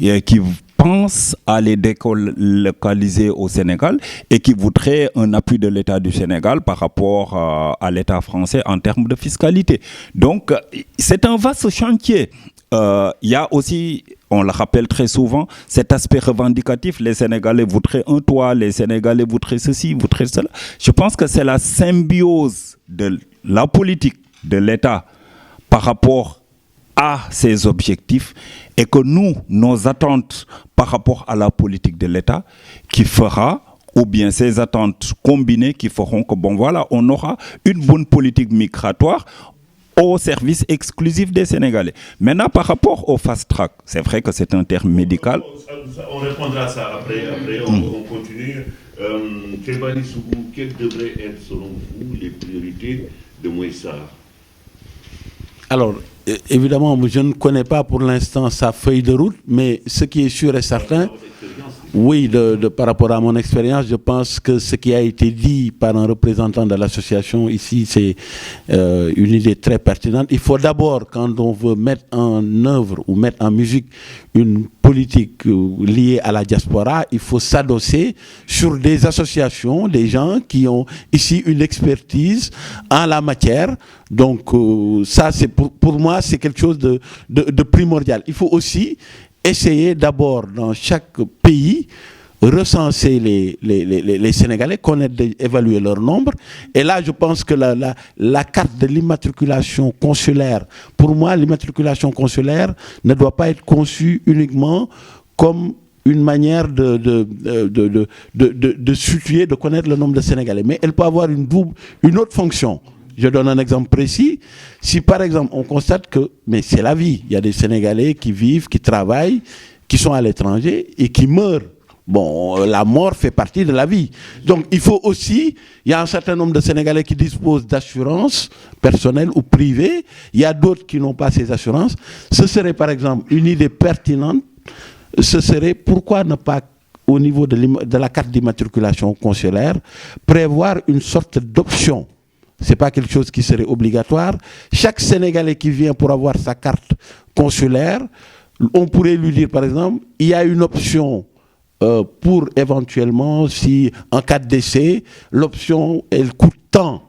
et qui pensent à les délocaliser au Sénégal et qui voudraient un appui de l'État du Sénégal par rapport à l'État français en termes de fiscalité. Donc, c'est un vaste chantier. Il y a aussi, on le rappelle très souvent, cet aspect revendicatif. Les Sénégalais voudraient un toit, les Sénégalais voudraient ceci, voudraient cela. Je pense que c'est la symbiose de la politique de l'État par rapport à ces objectifs, et que nous, nos attentes par rapport à la politique de l'État, qui fera, ou bien ces attentes combinées qui feront que, bon voilà, on aura une bonne politique migratoire au service exclusif des Sénégalais. Maintenant, par rapport au fast track, c'est vrai que c'est un terme médical. On répondra à ça après on continue. Kéba Nissougou, quelles devraient être selon vous les priorités de Moïse Sarr? Alors, évidemment, je ne connais pas pour l'instant sa feuille de route, mais ce qui est sûr et certain, oui, par rapport à mon expérience, je pense que ce qui a été dit par un représentant de l'association ici, c'est une idée très pertinente. Il faut d'abord, quand on veut mettre en œuvre ou mettre en musique une politique liée à la diaspora, il faut s'adosser sur des associations, des gens qui ont ici une expertise en la matière. Donc ça, c'est pour moi, c'est quelque chose de primordial. Il faut aussi essayer d'abord dans chaque pays recenser les Sénégalais, connaître, évaluer leur nombre. Et là, je pense que la carte de l'immatriculation consulaire, pour moi, l'immatriculation consulaire ne doit pas être conçue uniquement comme une manière de situer, de connaître le nombre de Sénégalais. Mais elle peut avoir une autre fonction. Je donne un exemple précis. Si par exemple on constate que, mais c'est la vie, il y a des Sénégalais qui vivent, qui travaillent, qui sont à l'étranger et qui meurent. Bon, la mort fait partie de la vie. Donc il faut aussi, il y a un certain nombre de Sénégalais qui disposent d'assurances personnelles ou privées, il y a d'autres qui n'ont pas ces assurances. Ce serait par exemple une idée pertinente, ce serait pourquoi ne pas, au niveau de la carte d'immatriculation consulaire, prévoir une sorte d'option. Ce n'est pas quelque chose qui serait obligatoire. Chaque Sénégalais qui vient pour avoir sa carte consulaire, on pourrait lui dire par exemple, il y a une option pour éventuellement, si en cas de décès, l'option elle coûte tant,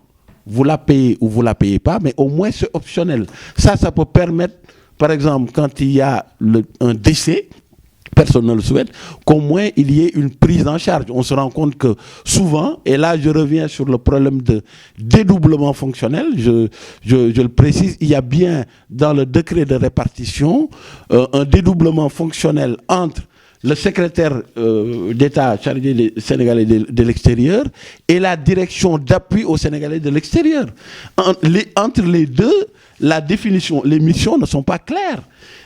vous la payez ou vous la payez pas, mais au moins c'est optionnel. Ça peut permettre, par exemple, quand il y a un décès, personne ne le souhaite, qu'au moins il y ait une prise en charge. On se rend compte que souvent, et là je reviens sur le problème de dédoublement fonctionnel, je le précise, il y a bien dans le décret de répartition un dédoublement fonctionnel entre le secrétaire d'État chargé des Sénégalais de l'extérieur et la direction d'appui aux Sénégalais de l'extérieur. Entre les deux, la définition, les missions ne sont pas claires.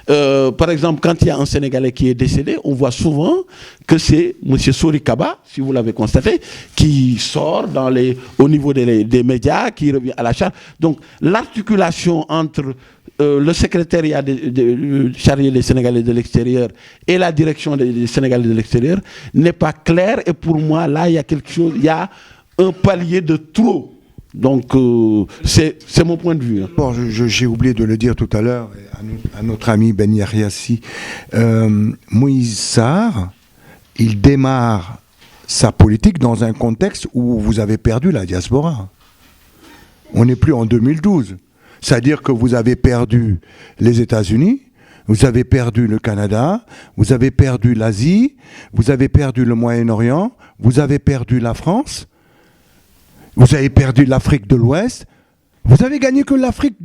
Par exemple, quand il y a un Sénégalais qui est décédé, on voit souvent que c'est M. Sori Kaba, si vous l'avez constaté, qui sort au niveau des médias, qui revient à la charge. Donc, l'articulation entre le secrétariat chargé des Sénégalais de l'extérieur et la direction des Sénégalais de l'extérieur n'est pas claire. Et pour moi, là, il y a quelque chose, il y a un palier de trop. Donc, c'est mon point de vue. Bon, j'ai oublié de le dire tout à l'heure à notre ami Ben Yahriassi. Moïse Sarr, il démarre sa politique dans un contexte où vous avez perdu la diaspora. On n'est plus en 2012. C'est-à-dire que vous avez perdu les États-Unis, vous avez perdu le Canada, vous avez perdu l'Asie, vous avez perdu le Moyen-Orient, vous avez perdu la France. Vous avez perdu l'Afrique de l'Ouest. Vous avez gagné que l'Afrique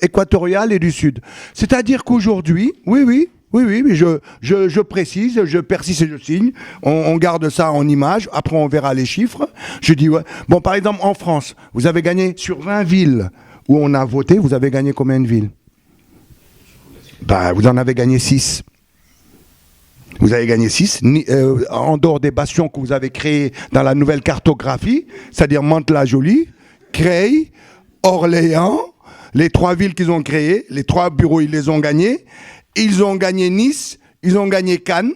équatoriale et du Sud. C'est-à-dire qu'aujourd'hui, oui, Oui, mais je précise, je persiste et je signe. On garde ça en image. Après, on verra les chiffres. Je dis, ouais. Bon, par exemple, en France, vous avez gagné sur 20 villes où on a voté, vous avez gagné combien de villes? Ben, vous en avez gagné 6. Vous avez gagné 6, en dehors des bastions que vous avez créés dans la nouvelle cartographie, c'est-à-dire Mantes-la-Jolie, Creil, Orléans, les 3 villes qu'ils ont créées, les 3 bureaux, ils les ont gagnés. Ils ont gagné Nice, ils ont gagné Cannes.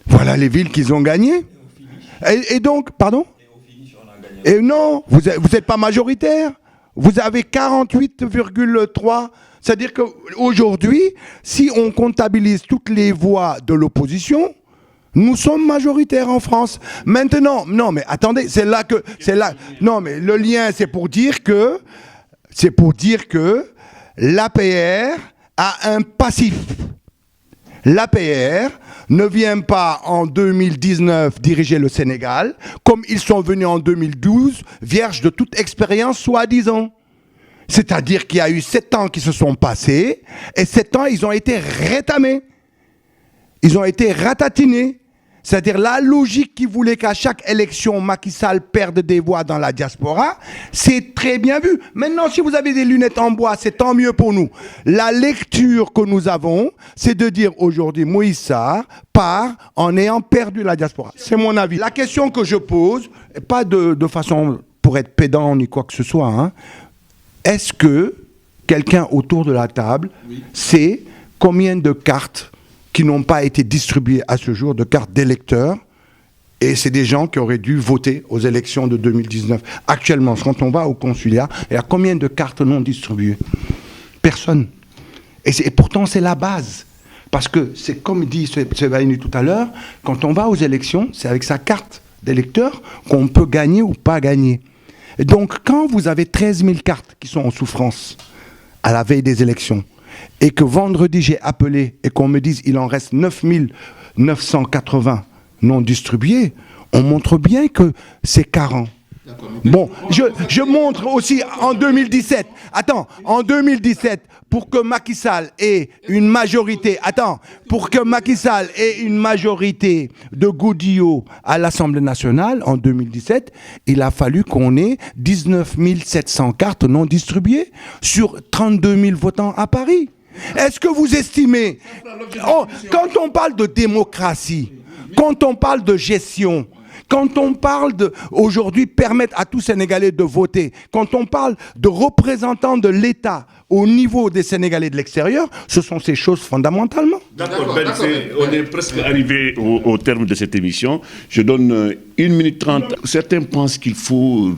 Voilà les villes qu'ils ont gagnées. Et donc, pardon? Et non, vous n'êtes pas majoritaire. Vous avez 48,3. C'est-à-dire qu'aujourd'hui, si on comptabilise toutes les voix de l'opposition, nous sommes majoritaires en France. Maintenant, non, mais attendez, c'est là. Non, mais le lien, c'est pour dire que l'APR a un passif. L'APR ne vient pas en 2019 diriger le Sénégal, comme ils sont venus en 2012, vierges de toute expérience, soi-disant. C'est-à-dire qu'il y a eu 7 ans qui se sont passés, et 7 ans, ils ont été rétamés. Ils ont été ratatinés. C'est-à-dire la logique qui voulait qu'à chaque élection, Macky Sall perde des voix dans la diaspora, c'est très bien vu. Maintenant, si vous avez des lunettes en bois, c'est tant mieux pour nous. La lecture que nous avons, c'est de dire aujourd'hui, Moïse Sarr part en ayant perdu la diaspora. C'est mon avis. La question que je pose, pas de façon pour être pédant ni quoi que ce soit, hein, est-ce que quelqu'un autour de la table sait combien de cartes qui n'ont pas été distribuées à ce jour, de cartes d'électeurs, et c'est des gens qui auraient dû voter aux élections de 2019. Actuellement, quand on va au consulat, il y a combien de cartes non distribuées? Personne. Et pourtant, c'est la base. Parce que c'est comme dit Sebaini tout à l'heure, quand on va aux élections, c'est avec sa carte d'électeur qu'on peut gagner ou pas gagner. Et donc, quand vous avez 13 000 cartes qui sont en souffrance à la veille des élections, et que vendredi j'ai appelé et qu'on me dise il en reste 9 980 non distribués, on montre bien que c'est carent. Bon, je montre aussi en 2017. Attends, en 2017, pour que Macky Sall ait une majorité, de Goudillo à l'Assemblée nationale en 2017, il a fallu qu'on ait 19 700 cartes non distribuées sur 32 000 votants à Paris. Est-ce que vous estimez, quand on parle de démocratie, quand on parle de gestion, quand on parle aujourd'hui permettre à tous Sénégalais de voter, quand on parle de représentants de l'État au niveau des Sénégalais de l'extérieur, ce sont ces choses fondamentalement. D'accord, Ben, on est presque arrivé au terme de cette émission. Je donne 1 minute 30. Certains pensent qu'il faut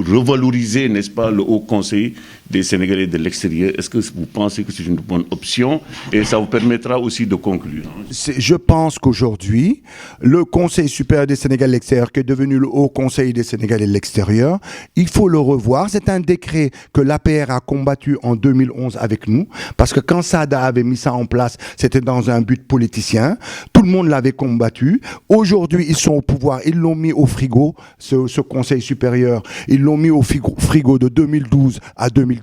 revaloriser, n'est-ce pas, le Haut Conseil des Sénégalais de l'extérieur. Est-ce que vous pensez que c'est une bonne option? Et ça vous permettra aussi de conclure. Je pense qu'aujourd'hui, le Conseil supérieur des Sénégalais de l'extérieur, qui est devenu le Haut Conseil des Sénégalais de l'extérieur, il faut le revoir. C'est un décret que l'APR a combattu en 2011 avec nous, parce que quand Sada avait mis ça en place, c'était dans un but politicien. Tout le monde l'avait combattu. Aujourd'hui, ils sont au pouvoir. Ils l'ont mis au frigo, ce Conseil supérieur. Ils l'ont mis au frigo de 2012 à 2019.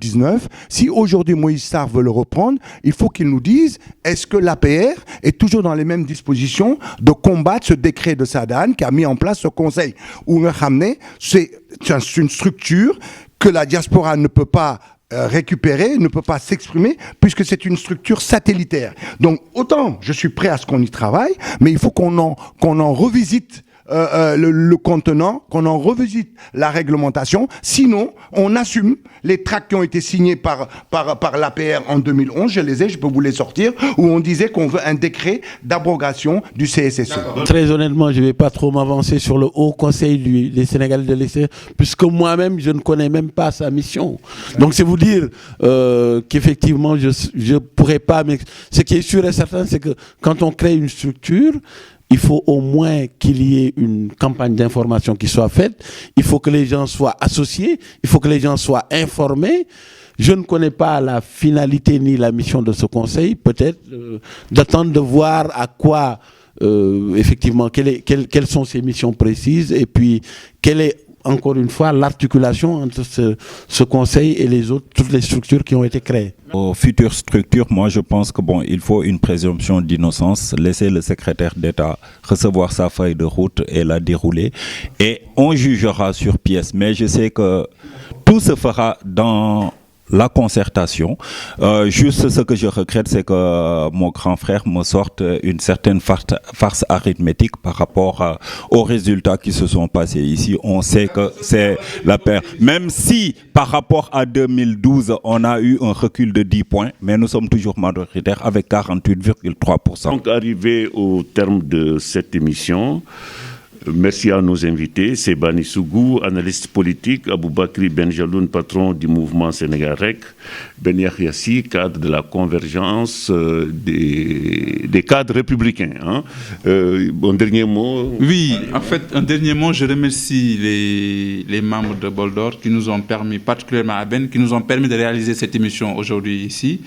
Si aujourd'hui Moïse Sarr veut le reprendre, il faut qu'il nous dise, est-ce que l'APR est toujours dans les mêmes dispositions de combattre ce décret de Sadan qui a mis en place ce conseil? Ou c'est une structure que la diaspora ne peut pas récupérer, ne peut pas s'exprimer, puisque c'est une structure satellitaire. Donc autant je suis prêt à ce qu'on y travaille, mais il faut qu'on en revisite le contenant, qu'on en revisite la réglementation. Sinon, on assume les tracts qui ont été signés par l'APR en 2011, je les ai, je peux vous les sortir, où on disait qu'on veut un décret d'abrogation du CSSE. Très honnêtement, je ne vais pas trop m'avancer sur le Haut Conseil des Sénégalais de l'extérieur, puisque moi-même, je ne connais même pas sa mission. Donc, c'est vous dire qu'effectivement, je ne pourrais pas... Mais ce qui est sûr et certain, c'est que quand on crée une structure, il faut au moins qu'il y ait une campagne d'information qui soit faite. Il faut que les gens soient associés. Il faut que les gens soient informés. Je ne connais pas la finalité ni la mission de ce conseil. Peut-être d'attendre de voir à quoi, effectivement, quelles sont ses missions précises et puis quelle est encore une fois, l'articulation entre ce conseil et toutes les structures qui ont été créées. Aux futures structures, moi je pense que il faut une présomption d'innocence, laisser le secrétaire d'État recevoir sa feuille de route et la dérouler, et on jugera sur pièce. Mais je sais que tout se fera dans la concertation. Juste ce que je regrette, c'est que mon grand frère me sorte une certaine farce arithmétique par rapport aux résultats qui se sont passés ici. On sait que c'est la perte. Même si par rapport à 2012, on a eu un recul de 10 points, mais nous sommes toujours majoritaires avec 48,3%. Donc, arrivé au terme de cette émission, merci à nos invités, Sebani Sougou, analyste politique, Aboubakry Benjaloun, patron du mouvement Sénégal REC, Ben Yahya-Sy, cadre de la convergence des cadres républicains. Hein. Un dernier mot? Oui, en fait, un dernier mot, je remercie les membres de Boldor qui nous ont permis, particulièrement à Ben, qui nous ont permis de réaliser cette émission aujourd'hui ici.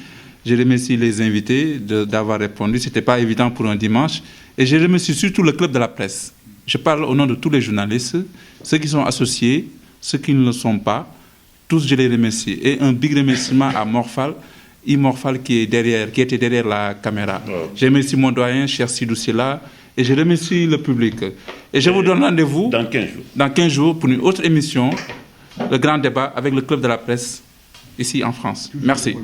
Je remercie les invités d'avoir répondu, ce n'était pas évident pour un dimanche. Et je remercie surtout le club de la presse. Je parle au nom de tous les journalistes, ceux qui sont associés, ceux qui ne le sont pas, tous je les remercie. Et un big remerciement à Morphal qui était derrière la caméra. Je remercie mon doyen, cher Sidou Silla, et je remercie le public. Et je vous donne rendez-vous dans 15 jours pour une autre émission, le grand débat avec le club de la presse, ici en France. Merci.